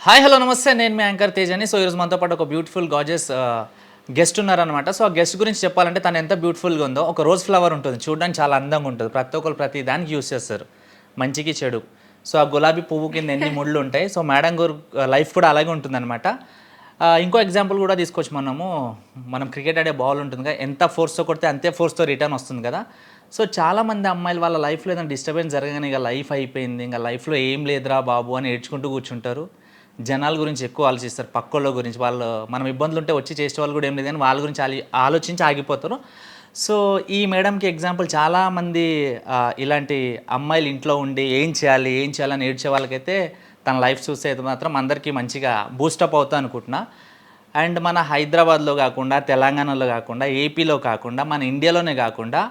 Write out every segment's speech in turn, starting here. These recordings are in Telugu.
హాయ్ హలో నమస్తే, నేను మీ యాంకర్ తేజని. సో ఈరోజు మనతో పాటు ఒక బ్యూటిఫుల్ గార్జియస్ గెస్ట్ ఉన్నారనమాట. సో ఆ గెస్ట్ గురించి చెప్పాలంటే తను ఎంత బ్యూటిఫుల్గా ఉందో. ఒక రోజ్ ఫ్లవర్ ఉంటుంది, చూడడానికి చాలా అందంగా ఉంటుంది. ప్రతి ఒక్కరు ప్రతి దానికి యూస్ చేస్తారు, మంచికి చెడు. సో ఆ గులాబీ పువ్వు కింద ఎన్ని ముళ్ళు ఉంటాయి. సో మేడం గారు లైఫ్ కూడా అలాగే ఉంటుందన్నమాట. ఇంకో ఎగ్జాంపుల్ కూడా తీసుకోవచ్చు. మనం క్రికెట్ ఆడే బాల్ ఉంటుంది కదా, ఎంత ఫోర్స్తో కొడితే అంతే ఫోర్స్తో రిటర్న్ వస్తుంది కదా. సో చాలామంది అమ్మాయిలు వాళ్ళ లైఫ్లో ఏదైనా డిస్టర్బెన్స్ జరగగానే ఇక లైఫ్ అయిపోయింది, ఇంకా లైఫ్లో ఏం లేదురా బాబు అని ఏడ్చుకుంటూ కూర్చుంటారు. జనాల గురించి ఎక్కువ ఆలోచిస్తారు, పక్కోళ్ళ గురించి. వాళ్ళు మనం ఇబ్బందులు ఉంటే వచ్చి చేసే వాళ్ళు కూడా ఏం లేదు కానీ వాళ్ళ గురించి ఆలోచించి ఆగిపోతారు. సో ఈ మేడంకి ఎగ్జాంపుల్ చాలామంది ఇలాంటి అమ్మాయిలు ఇంట్లో ఉండి ఏం చేయాలని ఏడ్చే వాళ్ళకైతే తన లైఫ్ చూస్తే మాత్రం అందరికీ మంచిగా బూస్టప్ అవుతా అనుకుంటున్నా. అండ్ మన హైదరాబాద్లో కాకుండా, తెలంగాణలో కాకుండా, ఏపీలో కాకుండా, మన ఇండియాలోనే కాకుండా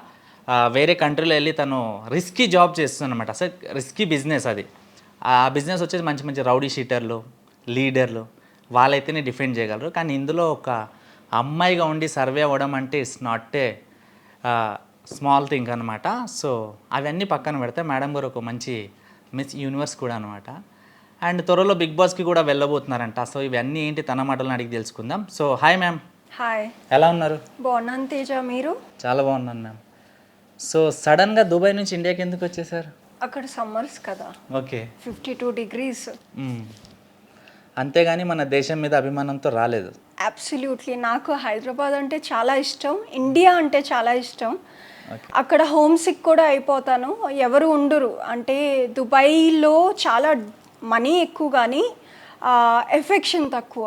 వేరే కంట్రీలో వెళ్ళి తను రిస్కీ జాబ్ చేస్తుందన్నమాట. అసలు రిస్కీ బిజినెస్ అది. ఆ బిజినెస్ వచ్చేసి మంచి మంచి రౌడీ షీటర్లు, లీడర్లు వాళ్ళైతేనే డిఫెండ్ చేయగలరు. కానీ ఇందులో ఒక అమ్మాయిగా ఉండి సర్వే అవ్వడం అంటే it's not a small thing అనమాట. సో అవన్నీ పక్కన పెడితే మేడం గారు ఒక మంచి మిస్ యూనివర్స్ కూడా అనమాట. అండ్ త్వరలో బిగ్ బాస్కి కూడా వెళ్ళబోతున్నారంట. సో ఇవన్నీ ఏంటి తన మాటలను అడిగి తెలుసుకుందాం. So hi ma'am. హాయ్, ఎలా ఉన్నారు? బాగున్నాను తేజ, మీరు? చాలా బాగున్నాను మ్యామ్. సో సడన్గా దుబాయ్ నుంచి ఇండియాకి ఎందుకు వచ్చేసారు? అక్కడ సమ్మర్స్ కదా, ఓకే. 52 degrees. అంతేగాని మన దేశం మీద అభిమానంతో రాలేదు. అబ్సల్యూట్లీ. నాకు హైదరాబాద్ అంటే చాలా ఇష్టం, ఇండియా అంటే చాలా ఇష్టం. అక్కడ హోమ్ సిక్ కూడా అయిపోతాను, ఎవరు ఉండరు. అంటే దుబాయ్లో చాలా మనీ ఎక్కువ కానీ ఎఫెక్షన్ తక్కువ.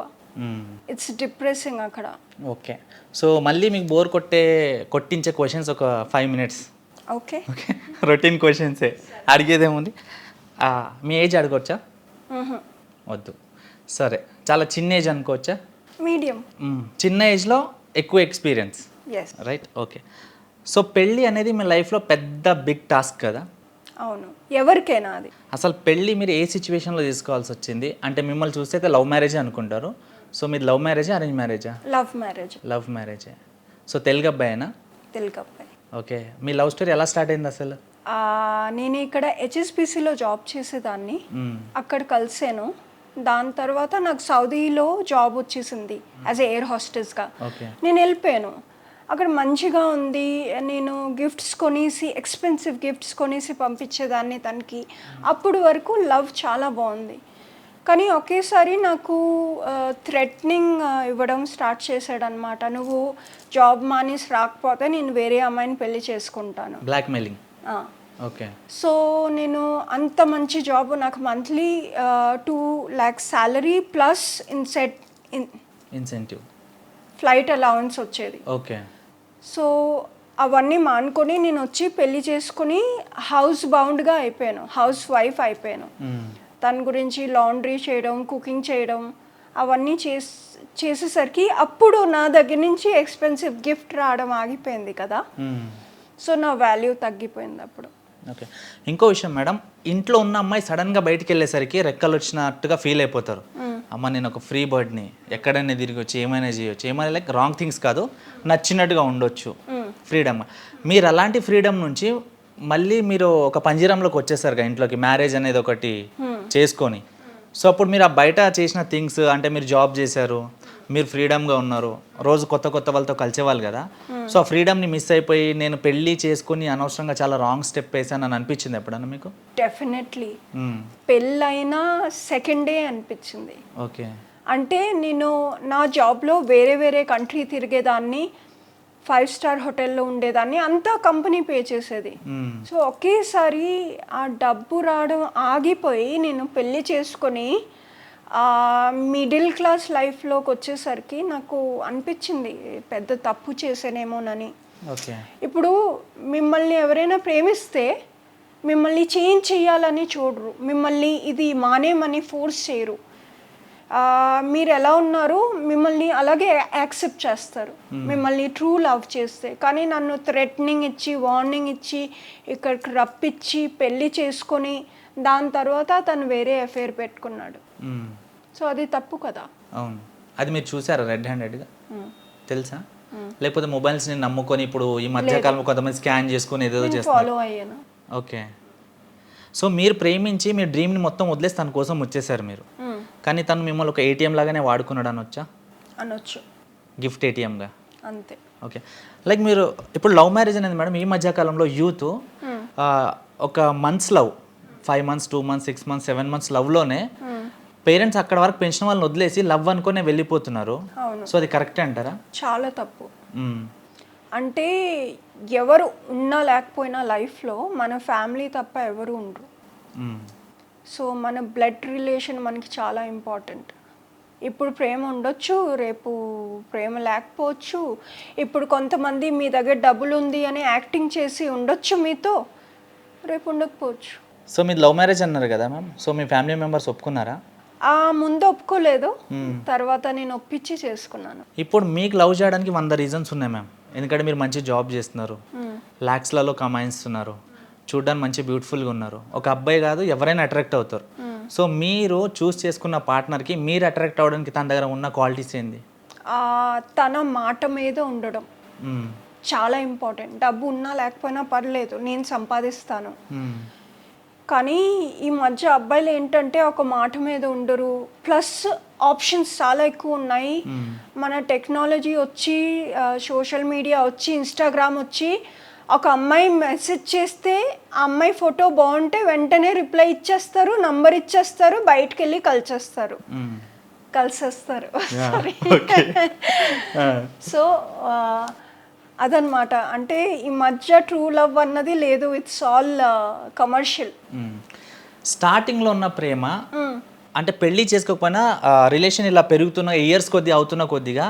ఇట్స్ డిప్రెసింగ్ అక్కడ. ఓకే. సో మళ్ళీ మీకు బోర్ కొట్టించే క్వశ్చన్స్ ఒక 5 minutes. ఓకే ఓకే, రొటీన్ క్వశ్చన్సే, అడిగేదేముంది. మీ ఏజ్ అడగవచ్చా? వద్దు. సరే, చాలా చిన్న ఏజ్ అనుకోవచ్చా? మీడియం. చిన్న ఏజ్లో ఎక్కువ experience, yes. Right? Okay. So పెళ్ళి అనేది మీ లైఫ్లో పెద్ద బిగ్ టాస్క్ కదా? అవును, ఎవరికైనా అది. అసలు పెళ్ళి మీరు ఏ సిచ్యువేషన్లో తీసుకోవాల్సి వచ్చింది? అంటే మిమ్మల్ని చూస్తే అయితే లవ్ మ్యారేజ్ అనుకుంటారు. సో మీరు లవ్ మ్యారేజా, అరేంజ్ మ్యారేజా? Love marriage. లవ్ మ్యారేజే. సో తెలుగు అబ్బాయేనా? తెలుగు అబ్బాయి. ఓకే. మీ లవ్ స్టోరీ ఎలా స్టార్ట్ అయింది అసలు? నేను ఇక్కడ హెచ్ఎస్బిసిలో జాబ్ చేసేదాన్ని, అక్కడ కలిసాను. దాని తర్వాత నాకు సౌదీలో జాబ్ వచ్చేసింది యాజ్ ఎయిర్ హోస్టెస్గా. నేను వెళ్ళిపోయాను. అక్కడ మంచిగా ఉంది. నేను గిఫ్ట్స్ కొనేసి, ఎక్స్పెన్సివ్ గిఫ్ట్స్ కొనేసి పంపించేదాన్ని తనకి. అప్పుడు వరకు లవ్ చాలా బాగుంది. కానీ ఒకేసారి నాకు థ్రెటనింగ్ ఇవ్వడం స్టార్ట్ చేశాడనమాట. నువ్వు జాబ్ మానేసి రాకపోతే నేను వేరే అమ్మాయిని పెళ్లి చేసుకుంటాను. బ్లాక్మెయిలింగ్. ఓకే. సో నేను అంత మంచి జాబ్, నాకు monthly 2 lakhs salary plus incentive, flight allowance వచ్చేది. ఓకే. సో అవన్నీ మానుకొని నేను వచ్చి పెళ్లి చేసుకుని హౌస్ బౌండ్గా అయిపోయాను, హౌస్ వైఫ్ అయిపోయాను. తన గురించి లాండ్రీ చేయడం, కుకింగ్ చేయడం అవన్నీ చేసేసరికి అప్పుడు నా దగ్గర నుంచి ఎక్స్పెన్సివ్ గిఫ్ట్ రావడం ఆగిపోయింది కదా. సో నా వాల్యూ తగ్గిపోయింది అప్పుడు. ఓకే. ఇంకో విషయం మేడం, ఇంట్లో ఉన్న అమ్మాయి సడన్గా బయటికి వెళ్ళేసరికి రెక్కలు వచ్చినట్టుగా ఫీల్ అయిపోతారు. అమ్మ నేను ఒక ఫ్రీ బర్డ్ని, ఎక్కడైనా తిరిగి వచ్చి ఏమైనా చేయొచ్చు, ఏమైనా లైక్ రాంగ్ థింగ్స్ కాదు, నచ్చినట్టుగా ఉండొచ్చు, ఫ్రీడమ్. మీరు అలాంటి ఫ్రీడమ్ నుంచి మళ్ళీ మీరు ఒక పంజరంలోకి వచ్చేసారుగా ఇంట్లోకి, మ్యారేజ్ అనేది ఒకటి చేసుకొని. సో అప్పుడు మీరు ఆ బయట చేసిన థింగ్స్, అంటే మీరు జాబ్ చేశారు, మీరు ఫ్రీడమ్గా ఉన్నారు, రోజు కొత్త వాళ్ళతో కలిసేవాళ్ళు కదా. సో ఆ ఫ్రీడమ్ని మిస్ అయిపోయి నేను పెళ్ళి చేసుకుని అనవసరంగా చాలా రాంగ్ స్టెప్ వేసాను అని అనిపించింది ఎప్పుడన్నా మీకు? డెఫినెట్లీ. పెళ్ళైనా సెకండ్ డే అనిపించింది. ఓకే. అంటే నేను నా జాబ్లో వేరే కంట్రీ తిరిగేదాన్ని, 5 star హోటల్లో ఉండేదాన్ని, అంతా కంపెనీ పే చేసేది. సో ఒకేసారి ఆ డబ్బు రావడం ఆగిపోయి నేను పెళ్ళి చేసుకొని మిడిల్ క్లాస్ లైఫ్లోకి వచ్చేసరికి నాకు అనిపించింది పెద్ద తప్పు చేసానేమోనని. ఓకే. ఇప్పుడు మిమ్మల్ని ఎవరైనా ప్రేమిస్తే మిమ్మల్ని చేంజ్ చేయాలని చూడరు, మిమ్మల్ని ఇది మానేమని ఫోర్స్ చేయరు. మీరు ఎలా ఉన్నారు మిమ్మల్ని అలాగే యాక్సెప్ట్ చేస్తారు, మిమ్మల్ని ట్రూ లవ్ చేస్తే. కానీ నన్ను థ్రెటనింగ్ ఇచ్చి, వార్నింగ్ ఇచ్చి, ఇక్కడికి రప్పించి పెళ్ళి చేసుకొని దాని తర్వాత తను వేరే అఫేర్ పెట్టుకున్నాడు. సో అది తప్పు కదా. అవును. అది మీరు చూసారా రెడ్ హ్యాండెడ్గా? తెలుసా? లేకపోతే మొబైల్స్ని నమ్ముకొని ఇప్పుడు ఈ మధ్యకాలంలో కొంతమంది స్కాన్ చేసుకొని ఏదో చేస్తారు? ఫాలో అయ్యాను. ఓకే. సో మీరు ప్రేమించి మీ డ్రీమ్ని మొత్తం వదిలేసి తన కోసం వచ్చేసారు మీరు. కానీ తను మిమ్మల్ని ఒక ఏటీఎం లాగానే వాడుకున్నాడు అనొచ్చా? అనొచ్చు. గిఫ్ట్ ఏటీఎంగా. అంతే. ఓకే. లైక్ మీరు ఇప్పుడు లవ్ మ్యారేజ్ అనేది మేడం ఈ మధ్యకాలంలో యూత్ ఒక months love, 5 months 2 months 6 months 7 months లవ్లోనే పేరెంట్స్ అక్కడ వరకు పెంచిన వాళ్ళని వదిలేసి లవ్ అనుకునే వెళ్ళిపోతున్నారు. సో అది కరెక్టే అంటారా? చాలా తప్పు. అంటే ఎవరు ఉన్నా లేకపోయినా లైఫ్లో మన ఫ్యామిలీ తప్ప ఎవరు ఉండరు. సో మన బ్లడ్ రిలేషన్ మనకి చాలా ఇంపార్టెంట్. ఇప్పుడు ప్రేమ ఉండొచ్చు, రేపు ప్రేమ లేకపోవచ్చు. ఇప్పుడు కొంతమంది మీ దగ్గర డబ్బులు ఉంది అని యాక్టింగ్ చేసి ఉండొచ్చు మీతో, రేపు ఉండకపోవచ్చు. సో మీరు లవ్ మ్యారేజ్ అన్నారు కదా మ్యామ్, సో మీ ఫ్యామిలీ మెంబర్స్ ఒప్పుకున్నారా? ముందు ఒప్పుకోలేదు, తర్వాత నేను ఒప్పించి చేసుకున్నాను. ఇప్పుడు మీకు లవ్ చేయడానికి 100 రీజన్స్ ఉన్నాయి మ్యామ్. ఎందుకంటే మీరు మంచి జాబ్ చేస్తున్నారు, ల్యాక్స్లలో కమాయిస్తున్నారు, చూడడానికి మంచి బ్యూటిఫుల్గా ఉన్నారు. ఒక అబ్బాయి కాదు ఎవరైనా అట్రాక్ట్ అవుతారు. సో మీరు చూస్ చేసుకున్న పార్ట్నర్కి మీరు అట్రాక్ట్ అవ్వడానికి తన దగ్గర ఉన్న క్వాలిటీస్ ఏంది? తన మాట మీద ఉండడం చాలా ఇంపార్టెంట్. డబ్బు ఉన్నా లేకపోయినా పర్లేదు, నేను సంపాదిస్తాను. కానీ ఈ మధ్య అబ్బాయిలు ఏంటంటే ఒక మాట మీద ఉండరు. ప్లస్ ఆప్షన్స్ చాలా ఎక్కువ ఉన్నాయి. మన టెక్నాలజీ వచ్చి, సోషల్ మీడియా వచ్చి, ఇన్స్టాగ్రామ్ వచ్చి, ఒక అమ్మాయి మెసేజ్ చేస్తే ఆ అమ్మాయి ఫోటో బాగుంటే వెంటనే రిప్లై ఇచ్చేస్తారు, నంబర్ ఇచ్చేస్తారు, బయటకు వెళ్ళి కలిసేస్తారు. సో అదనమాట. అంటే ఈ మధ్య ట్రూ లవ్ అన్నది లేదు, ఇట్స్ ఆల్ కమర్షియల్. స్టార్టింగ్లో ఉన్న ప్రేమ అంటే పెళ్లి చేసుకోకపోయినా రిలేషన్ ఇలా పెరుగుతున్న ఇయర్స్ కొద్ది అవుతున్న కొద్దిగా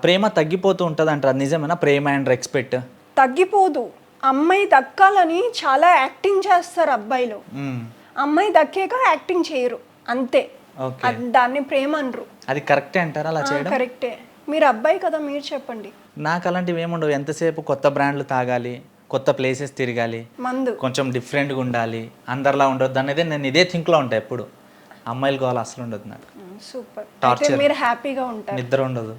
ప్రేమ తగ్గిపోతూ ఉంటుంది అంటారు. అది నిజమేనా? ప్రేమ అండ్ రెస్పెక్ట్ తగ్గిపోదు. అమ్మాయి దక్కాలని చాలా యాక్టింగ్ చేస్తారు అబ్బాయిలు, అమ్మాయి దక్కాక యాక్టింగ్ చేయరు, అంతే. దాన్ని ప్రేమ అనరు. అది కరెక్టే అంటారా అలా చేయడం? కరెక్టే. మీరు అబ్బాయి కదా, మీరు చెప్పండి. నాకు అలాంటివి ఏముండవు. ఎంతసేపు కొత్త బ్రాండ్లు తాగాలి, కొత్త ప్లేసెస్ తిరగాలి, మందు కొంచెం డిఫరెంట్గా ఉండాలి, అందరిలా ఉండొద్దు అనేది నేను ఇదే థింక్లో ఉంటాయి. ఎప్పుడు అమ్మాయిలు కావాలి అసలు ఉండదు నాకు. సూపర్. టార్చర్. మీరు హ్యాపీగా ఉంటారు. నిద్ర ఉండదు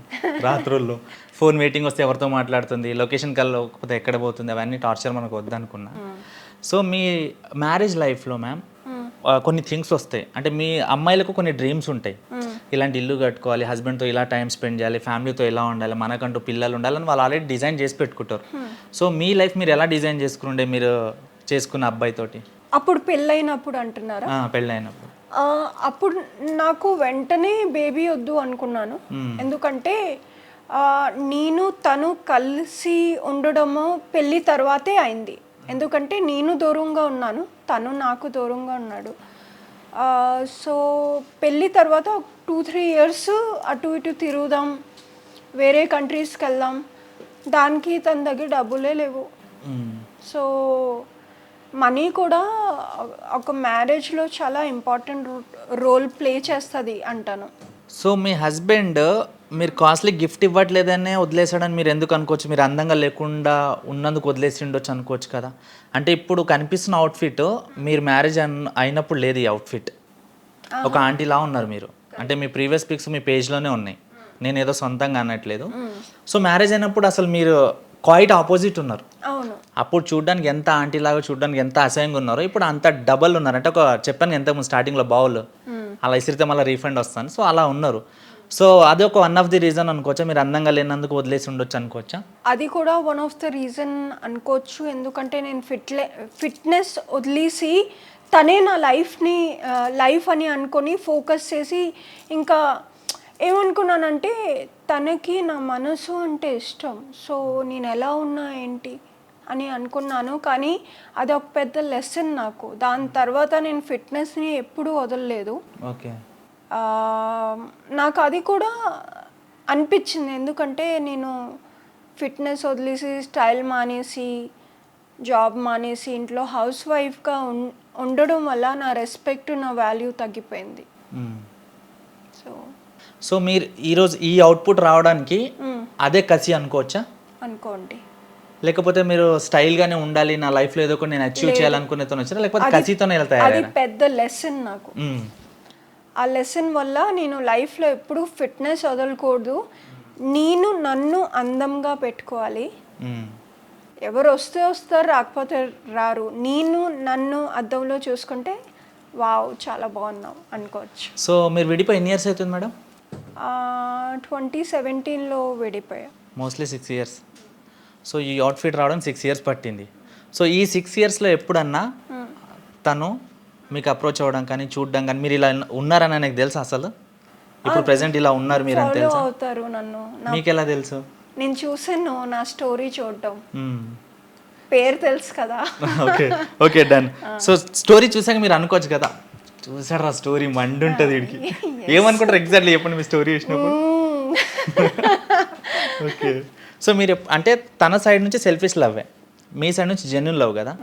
రాత్రుల్లో. ఫోన్ వెయిటింగ్ వస్తే ఎవరితో మాట్లాడుతుంది, లొకేషన్ కలవకపోతే ఎక్కడ పోతుంది, అవన్నీ టార్చర్ మనకు వద్దనుకున్నా. సో మీ మ్యారేజ్ లైఫ్లో మ్యామ్ కొన్ని థింగ్స్ వస్తాయి. అంటే మీ అమ్మాయిలకు కొన్ని డ్రీమ్స్ ఉంటాయి. ఇలాంటి ఇల్లు కట్టుకోవాలి, హస్బెండ్తో ఇలా టైం స్పెండ్ చేయాలి, ఫ్యామిలీతో ఇలా ఉండాలి, మనకంటూ పిల్లలు ఉండాలని వాళ్ళు ఆల్రెడీ డిజైన్ చేసి పెట్టుకుంటారు. సో మీ లైఫ్ మీరు ఎలా డిజైన్ చేసుకుంటే మీరు చేసుకున్న అబ్బాయితోటి? అప్పుడు పెళ్ళైనప్పుడు అంటున్నారా? పెళ్ళైనప్పుడు అప్పుడు నాకు వెంటనే బేబీ వద్దు అనుకున్నాను. ఎందుకంటే నేను తను కలిసి ఉండడము పెళ్ళి తర్వాతే అయింది. ఎందుకంటే నేను దూరంగా ఉన్నాను, తను నాకు దూరంగా ఉన్నాడు. సో పెళ్ళి తర్వాత 2-3 years అటు ఇటు తిరుగుదాం, వేరే కంట్రీస్కి వెళ్దాం, దానికి తన దగ్గర డబ్బులే లేవు. సో మనీ కూడా ఒక మ్యారేజ్లో చాలా ఇంపార్టెంట్ రోల్ ప్లే చేస్తుంది అంటాను. సో మీ హస్బెండ్ మీరు కాస్ట్లీ గిఫ్ట్ ఇవ్వట్లేదనే వదిలేసాడని మీరు ఎందుకు అనుకోవచ్చు? మీరు అందంగా లేకుండా ఉన్నందుకు వదిలేసి ఉండొచ్చు అనుకోవచ్చు కదా. అంటే ఇప్పుడు కనిపిస్తున్న అవుట్ఫిట్ మీరు మ్యారేజ్ అయినప్పుడు లేదు. ఈ అవుట్ఫిట్ ఒక ఆంటీలా ఉన్నారు మీరు. అంటే మీ ప్రీవియస్ పిక్స్ మీ పేజ్లోనే ఉన్నాయి, నేను ఏదో సొంతంగా అనట్లేదు. సో మ్యారేజ్ అయినప్పుడు అసలు మీరు క్వైట్ ఆపోజిట్ ఉన్నారు. అవును. అప్పుడు చూడడానికి ఎంత ఆంటీలాగా, చూడడానికి ఎంత అసహ్యంగా ఉన్నారో ఇప్పుడు అంత డబల్ ఉన్నారు. అంటే ఒక చెప్పాను ఎంతకుముందు స్టార్టింగ్లో బౌల్ అలా ఇసిరితే మళ్ళీ రీఫండ్ వస్తాను. సో అలా ఉన్నారు. సో అది ఒక 1 of the రీజన్ అనుకోవచ్చా? మీరు అందంగా లేనందుకు వదిలేసి ఉండొచ్చు అనుకోవచ్చా? అది కూడా 1 of the రీజన్ అనుకోవచ్చు. ఎందుకంటే నేను ఫిట్నెస్ వదిలేసి తనే నా లైఫ్ అని అనుకొని ఫోకస్ చేసి, ఇంకా ఏమనుకున్నానంటే తనకి నా మనసు అంటే ఇష్టం, సో నేను ఎలా ఉన్నా ఏంటి అని అనుకున్నాను. కానీ అది ఒక పెద్ద లెసన్ నాకు. దాని తర్వాత నేను ఫిట్నెస్ని ఎప్పుడూ వదలలేదు. ఓకే. నాకు అది కూడా అనిపించింది. ఎందుకంటే నేను ఫిట్నెస్ వదిలేసి, స్టైల్ మానేసి, జాబ్ మానేసి ఇంట్లో హౌస్ వైఫ్గా ఉండడం వల్ల నా రెస్పెక్ట్, నా వాల్యూ తగ్గిపోయింది. సో మీరు ఈరోజు ఈ అవుట్పుట్ రావడానికి అదే కసి అనుకోవచ్చా? అనుకోండి. లేకపోతే మీరు స్టైల్గానే ఉండాలి, నా లైఫ్లో ఏదో ఒకటి నేను అచీవ్ చేయాలనుకునేతో వచ్చారా, లేకపోతే కసితోనే వెళ్తాయి? అది పెద్ద లెసన్ నాకు. ఆ లెసన్ వల్ల నేను లైఫ్లో ఎప్పుడు ఫిట్నెస్ వదలకూడదు, నేను నన్ను అందంగా పెట్టుకోవాలి. ఎవరు వస్తే వస్తారు, రాకపోతే రారు. నేను నన్ను అద్దంలో చూసుకుంటే వావ్ చాలా బాగున్నాం అనుకోవచ్చు. సో మీరు విడిపోయి ఎన్ని ఇయర్స్ అవుతుంది మేడం? 2017లో విడిపోయా. Mostly 6 years. సో ఈ అవుట్ఫిట్ రావడం 6 ఇయర్స్ పట్టింది. సో ఈ 6 ఇయర్స్లో ఎప్పుడన్నా తను మీకు అప్రోచ్ అవ్వడం కానీ చూడడం కానీ మీరు ఇలా ఉన్నారని నాకు తెలుసు అసలు? ఇప్పుడు ప్రెసెంట్ ఇలా ఉన్నారు మీరు అని ఫాలో తెలుసా? అవుతారు నన్ను. మీకు ఎలా తెలుసు? నేను చూసాను నా స్టోరీ చూడటం. పేరు తెలుసు కదా. Okay okay done. So story చూసాక మీరు అనుకోవచ్చు కదా, చూసారా స్టోరీ మండుంటుంది వీడికి. ఏమనుకుంటారు ఎగ్జాక్ట్లీ చెప్పండి మీ స్టోరీ చూసినప్పుడు. ఓకే. సో మీరు అంటే తన సైడ్ నుంచి సెల్ఫిష్ లవ్వే, మీ సైడ్ నుంచి జెన్యున్ లవ్ కదా.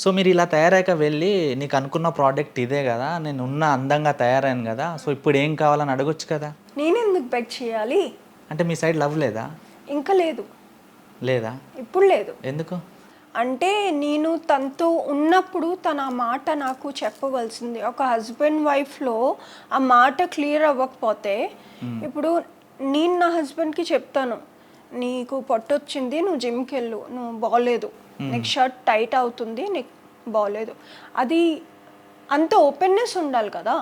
సో మీరు ఇలా తయారయ్యాక వెళ్ళి నీకు అనుకున్న ప్రోడక్ట్ ఇదే కదా, నేను ఉన్న అందంగా తయారయ్యాను కదా, సో ఇప్పుడు ఏం కావాలని అడగొచ్చు కదా. నేను ఎందుకు బెక్ చేయాలి? అంటే మీ సైడ్ లవ్ లేదా? ఇంకా లేదు. లేదా? ఇప్పుడు లేదు. ఎందుకు? అంటే నేను తనతో ఉన్నప్పుడు తన ఆ మాట నాకు చెప్పవలసింది. ఒక హస్బెండ్ వైఫ్లో ఆ మాట క్లియర్ అవ్వకపోతే, ఇప్పుడు నేను నా హస్బెండ్కి చెప్తాను, నీకు పొట్టొచ్చింది, నువ్వు జిమ్కి వెళ్ళు, నువ్వు బాగోలేదు, నీకు షర్ట్ టైట్ అవుతుంది, నీకు బాగోలేదు, అది అంత ఓపెన్నెస్ ఉండాలి కదా.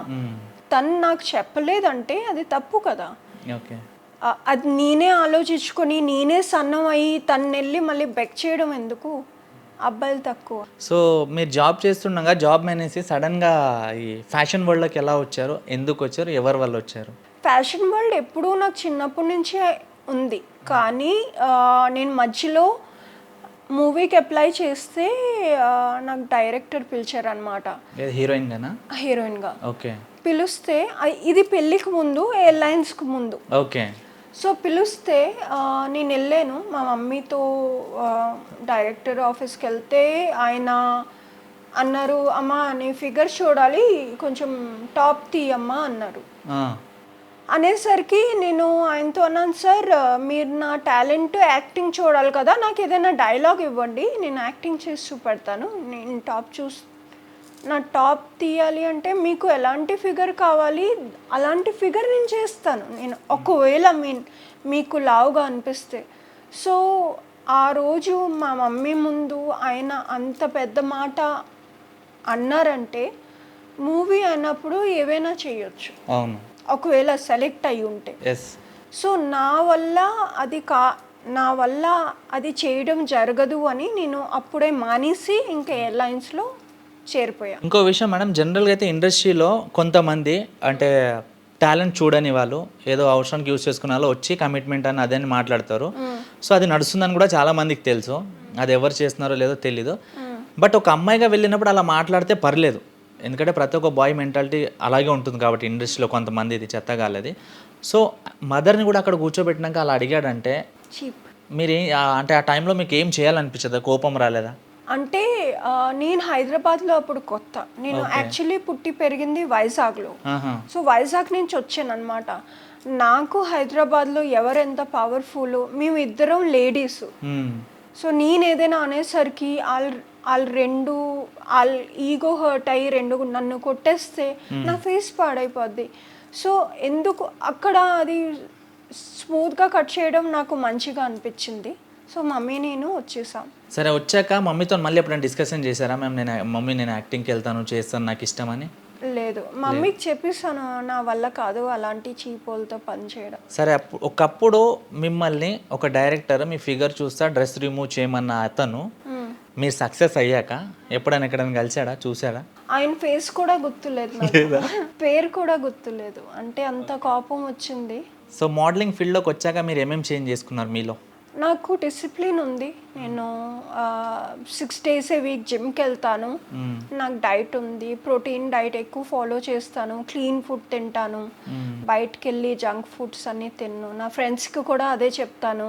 తను నాకు చెప్పలేదంటే అది తప్పు కదా. ఓకే. అది నేనే ఆలోచించుకొని నేనే సన్నం అయ్యి తను వెళ్ళి మళ్ళీ బెక్ చేయడం ఎందుకు? అబ్బాయిలు తక్కువ. సో మీరు జాబ్ చేస్తుండగా జాబ్ మానేసి సడన్గా ఈ ఫ్యాషన్ వరల్డ్లోకి ఎలా వచ్చారు, ఎందుకు వచ్చారు, ఎవరి వల్ల వచ్చారు? ఫ్యాషన్ వరల్డ్ ఎప్పుడూ నాకు చిన్నప్పటి నుంచే ఉంది, కానీ నేను మధ్యలో మూవీకి అప్లై చేస్తే నాకు డైరెక్టర్ పిలిచారు అనమాట. హీరోయిన్గానా? హీరోయిన్గా. ఓకే. పిలిస్తే ఇది పెళ్ళికి ముందు, ఎయిర్లైన్స్కి ముందు. ఓకే. సో పిలిస్తే నేను వెళ్ళాను మా మమ్మీతో. డైరెక్టర్ ఆఫీస్కి వెళ్తే ఆయన అన్నారు, అమ్మ నీ ఫిగర్ చూడాలి, కొంచెం టాప్ తీయమ్మా అన్నారు. అనేసరికి నేను ఆయనతో అన్నాను, సార్ మీరు నా టాలెంట్ యాక్టింగ్ చూడాలి కదా, నాకు ఏదైనా డైలాగ్ ఇవ్వండి, నేను యాక్టింగ్ చేసి చూపెడతాను, నేను నా టాప్ తీయాలి అంటే మీకు ఎలాంటి ఫిగర్ కావాలి అలాంటి ఫిగర్ నేను చేస్తాను, నేను ఒకవేళ మీకు లావుగా అనిపిస్తే. సో ఆ రోజు మా మమ్మీ ముందు ఆయన అంత పెద్ద మాట అన్నారంటే మూవీ అయినప్పుడు ఏవైనా చేయొచ్చు. అవును. ఒకవేళ సెలెక్ట్ అయి ఉంటే. సో నా వల్ల అది చేయడం జరగదు అని నేను అప్పుడే మానేసి ఇంకా ఎయిర్లైన్స్లో చేరిపోయా. ఇంకో విషయం మేడం, జనరల్గా అయితే ఇండస్ట్రీలో కొంతమంది అంటే టాలెంట్ చూడని వాళ్ళు ఏదో అవసరానికి యూజ్ చేసుకునే వాళ్ళు వచ్చి కమిట్మెంట్ అని అదని మాట్లాడతారు. సో అది నడుస్తుందని కూడా చాలా మందికి తెలుసు, అది ఎవరు చేస్తున్నారో లేదో తెలీదు. బట్ ఒక అమ్మాయిగా వెళ్ళినప్పుడు అలా మాట్లాడితే పర్లేదు, ఎందుకంటే ప్రతి ఒక్క బాయ్ మెంటాలిటీ అలాగే ఉంటుంది కాబట్టి ఇండస్ట్రీలో కొంతమంది ఇది చెత్తగాలది. సో మదర్ని కూడా అక్కడ కూర్చోబెట్టినాక అలా అడిగాడంటే చీప్. మీరు అంటే ఆ టైంలో మీకు ఏం చేయాలనిపించదా, కోపం రాలేదా? అంటే నేను హైదరాబాద్లో అప్పుడు కొత్త, నేను యాక్చువల్లీ పుట్టి పెరిగింది వైజాగ్లో. సో వైజాగ్ నుంచి వచ్చాను అనమాట. నాకు హైదరాబాద్లో ఎవరెంత పవర్ఫుల్, మేము ఇద్దరం లేడీస్. సో నేను ఏదైనా అనేసరికి వాళ్ళు ఈగో హర్ట్ అయ్యి నన్ను కొట్టేస్తే నా ఫేస్ పాడైపోద్ది. సో ఎందుకు అక్కడ అది స్మూత్గా కట్ చేయడం నాకు మంచిగా అనిపించింది. సో మమ్మీ నేను వచ్చేసాం. సరే, వచ్చాక మమ్మీతో మళ్ళీ ఎప్పుడైనా డిస్కషన్ చేశారా మ్యామ్, నేను యాక్టింగ్కి వెళ్తాను, చేస్తాను, నాకు ఇష్టం అని? లేదు, మమ్మీకి చెప్పేసాను నా వల్ల కాదు అలాంటి చీపోలతో పని చేయడం. సరే, ఒకప్పుడు మిమ్మల్ని ఒక డైరెక్టర్ మీ ఫిగర్ చూస్తా డ్రెస్ రిమూవ్ చేయమన్న అతను మీరు సక్సెస్ అయ్యాక ఎప్పుడైనా ఎక్కడైనా కలిసాడా, చూసాడా? ఆయన ఫేస్ కూడా గుర్తులేదు, పేరు కూడా గుర్తులేదు, అంటే అంత కోపం వచ్చింది. సో మోడలింగ్ ఫీల్డ్లోకి వచ్చాక మీరు ఏమేమి చేంజ్ చేసుకున్నారు మీలో? నాకు డిసిప్లిన్ ఉంది, నేను 6 days a week జిమ్కి వెళ్తాను, నాకు డైట్ ఉంది, ప్రోటీన్ డైట్ ఎక్కువ ఫాలో చేస్తాను, క్లీన్ ఫుడ్ తింటాను, బయటకు వెళ్ళి జంక్ ఫుడ్స్ అన్నీ తిన్ను. నా ఫ్రెండ్స్కి కూడా అదే చెప్తాను,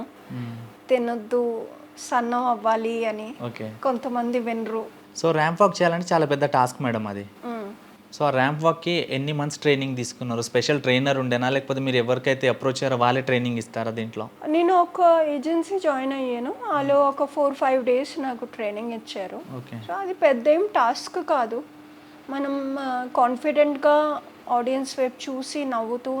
తినొద్దు, సన్నం అవ్వాలి అని. కొంతమంది వినరు. సో ర్యాంప్ వాక్ చేయాలంటే చాలా పెద్ద టాస్క్ మేడం అది. సో ఆ ర్యాంప్ వాక్కి ఎన్ని మంత్స్ ట్రైనింగ్ తీసుకున్నారు? స్పెషల్ ట్రైనర్ ఉండేనా, లేకపోతే మీరు ఎవరికైతే అప్రోచ్ అయ్యారో వాళ్ళే ట్రైనింగ్ ఇస్తారా దీంట్లో? నేను ఒక ఏజెన్సీ జాయిన్ అయ్యాను, వాళ్ళు ఒక 4-5 days నాకు ట్రైనింగ్ ఇచ్చారు. సో అది పెద్ద ఏం టాస్క్ కాదు, మనం కాన్ఫిడెంట్గా ఆడియన్స్ వైపు చూసి నవ్వుతూ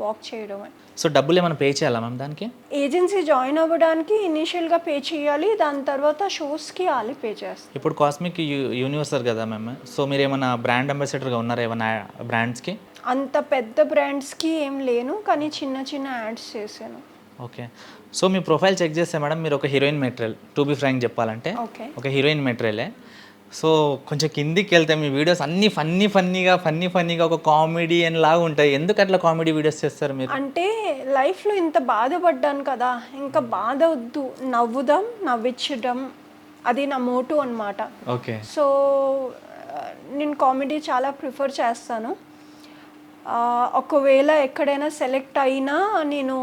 వాక్ చేయడమే. సో డబ్బులు ఏమైనా పే చేయాలా మ్యామ్ దానికి? ఏజెన్సీ జాయిన్ అవ్వడానికి ఇనీషియల్గా పే చేయాలి, దాని తర్వాత షోస్కి వాళ్ళు పే చేస్తారు. ఇప్పుడు కాస్మిక్ యూనివర్సల్ కదా మ్యామ్, సో మీరు ఏమైనా బ్రాండ్ అంబాసిడర్గా ఉన్నారా ఏమైనా బ్రాండ్స్కి? అంత పెద్ద బ్రాండ్స్కి ఏం లేను, కానీ చిన్న చిన్న యాడ్స్ చేశాను. ఓకే. సో మీ ప్రొఫైల్ చెక్ చేస్తే మేడం మీరు ఒక heroine material, to be frank చెప్పాలంటే ఓకే. ఒక హీరోయిన్ మెటీరియలే. సో కొంచెం కిందికి వెళ్తే మీ వీడియోస్ అన్నీ ఫన్నీగా ఒక కామెడియన్ లాగా ఉంటాయి. ఎందుకు అట్లా కామెడీ వీడియోస్ చేస్తారు మీరు? అంటే లైఫ్లో ఇంత బాధపడ్డాను కదా, ఇంకా బాధ వద్దు, నవ్వుదాం, నవ్వించడం, అది నా మోటో అన్నమాట. ఓకే. సో నేను కామెడీ చాలా ప్రిఫర్ చేస్తాను. ఒకవేళ ఎక్కడైనా సెలెక్ట్ అయినా నేను,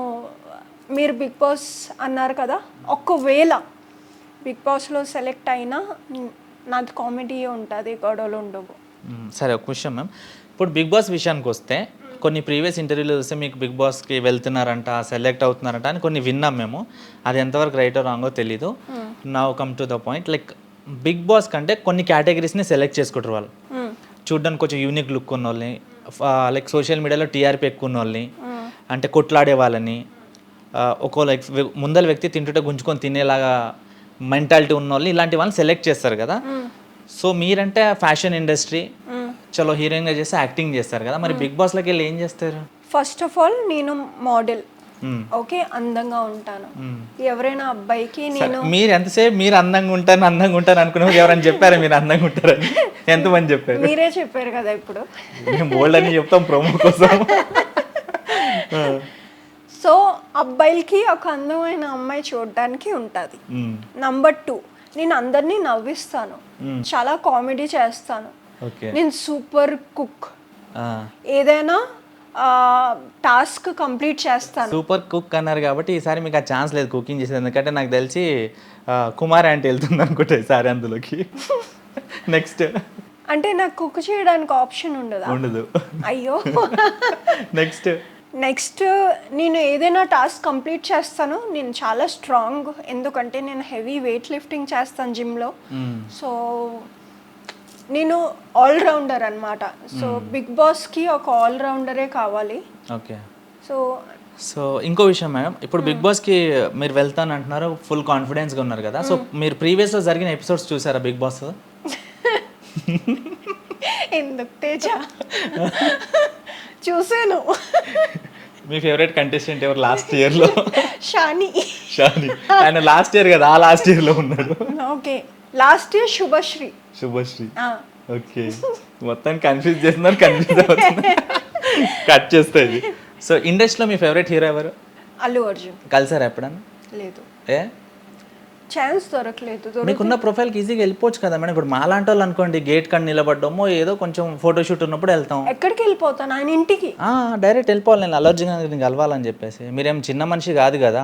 మీరు బిగ్ బాస్ అన్నారు కదా, ఒకవేళ బిగ్ బాస్లో సెలెక్ట్ అయినా నాది కామెడీ ఉంటుంది, గొడవలు ఉండవు. సరే, ఒక విషయం మ్యామ్, ఇప్పుడు బిగ్ బాస్ విషయానికి వస్తే కొన్ని ప్రీవియస్ ఇంటర్వ్యూలో చూస్తే మీకు బిగ్ బాస్కి వెళ్తున్నారంట, సెలెక్ట్ అవుతున్నారంట అని కొన్ని విన్నాం మేము. అది ఎంతవరకు రైటో రాంగో తెలీదు. Now come to the point, like Bigg Boss కంటే కొన్ని కేటగిరీస్ని సెలెక్ట్ చేసుకుంటారు వాళ్ళు. చూడ్డానికి కొంచెం యూనిక్ లుక్ ఉన్న వాళ్ళని, లైక్ సోషల్ మీడియాలో టీఆర్పీ ఎక్కువ ఉన్న వాళ్ళని, అంటే కొట్లాడే వాళ్ళని, ఒక్కో లైక్ ముందల వ్యక్తి తింటుంటే గుంజుకొని తినేలాగా మెంటాలిటీ ఉన్న వాళ్ళని, ఇలాంటి వాళ్ళని సెలెక్ట్ చేస్తారు కదా. సో మీరంటే ఫ్యాషన్ ఇండస్ట్రీ, చలో హీరోయిన్గా చేస్తే యాక్టింగ్ చేస్తారు కదా, మరి బిగ్ బాస్లోకి వెళ్ళి ఏం చేస్తారు? ఫస్ట్ ఆఫ్ ఆల్ నేను మోడల్, ఓకే, అందంగా ఉంటాను. ఎవరైనా అబ్బాయికి నేను, మీరు ఎంతసేపు మీరు అందంగా ఉంటాను అనుకున్నా, ఎవరైనా చెప్పారా మీరు అందంగా ఉంటారని? ఎంతమంది చెప్పారు? మీరే చెప్పారు కదా ఇప్పుడు. మేము బోల్డ్ అని చెప్తాం ప్రోమో కోసం. సో అబ్బాయిలకి ఒక అందమైన అమ్మాయి చూడడానికి ఉంటుంది. నంబర్ 2, నేను అందరినీ నవ్విస్తాను, చాలా కామెడీ చేస్తాను, నేను సూపర్ కుక్, ఏదైనా టాస్క్ కంప్లీట్ చేస్తాను. సూపర్ కుక్ అన్నారు కాబట్టి ఈసారి మీకు ఆ ఛాన్స్ లేదు కుకింగ్ చేసేది, ఎందుకంటే నాకు తెలిసి కుమార్ ఆంటీ వెళ్తుంది అనుకుంటా ఈసారి అందులోకి. నెక్స్ట్ అంటే నాకు కుక్ చేయడానికి ఆప్షన్ ఉండదు. అయ్యో. నెక్స్ట్ నేను ఏదైనా టాస్క్ కంప్లీట్ చేస్తాను. నేను చాలా స్ట్రాంగ్, ఎందుకంటే నేను హెవీ వెయిట్ లిఫ్టింగ్ చేస్తాను జిమ్లో. సో నేను ఆల్రౌండర్ అనమాట. సో బిగ్ బాస్కి ఒక ఆల్రౌండరే కావాలి. ఓకే. సో ఇంకో విషయం మేడం, ఇప్పుడు బిగ్ బాస్కి మీరు వెళ్తాను అంటున్నారు, ఫుల్ కాన్ఫిడెన్స్గా ఉన్నారు కదా. సో మీరు ప్రీవియస్లో జరిగిన ఎపిసోడ్స్ చూసారా బిగ్ బాస్? ఎందుకు తేజ, చూసాను. మీ ఫేవరెట్ కంటెస్టెంట్ ఎవరు లాస్ట్ ఇయర్లో? షాని. ఆయన లాస్ట్ ఇయర్ కదా, ఆ లాస్ట్ ఇయర్లో ఉన్నాడు. Okay, last year Subhashree. Okay, మొత్తం కన్ఫ్యూజ్ చేస్తున్నారు, కట్ చేస్తుంది. సో ఇండస్ట్రీలో మీ ఫేవరెట్ హీరో ఎవరు? అల్లు అర్జున్. కలిసారా ఎప్పుడన్నా? లేదు, ఏ ఛాన్స్ దొరకలేదు. మీకున్న ప్రొఫైల్కి ఈజీగా వెళ్ళిపోవచ్చు కదా మేడం. ఇప్పుడు మాలాంటి వాళ్ళు అనుకోండి, గేట్ కాడ నిలబడ్డామో ఏదో కొంచెం ఫోటోషూట్ ఉన్నప్పుడు వెళ్తాం. ఎక్కడికి వెళ్ళిపోతాను? ఆయన ఇంటికి డైరెక్ట్ వెళ్ళిపోవాలి. నేను అల్లు అర్జున్ గారిని కలవాలని చెప్పేసి. మీరేం చిన్న మనిషి కాదు కదా,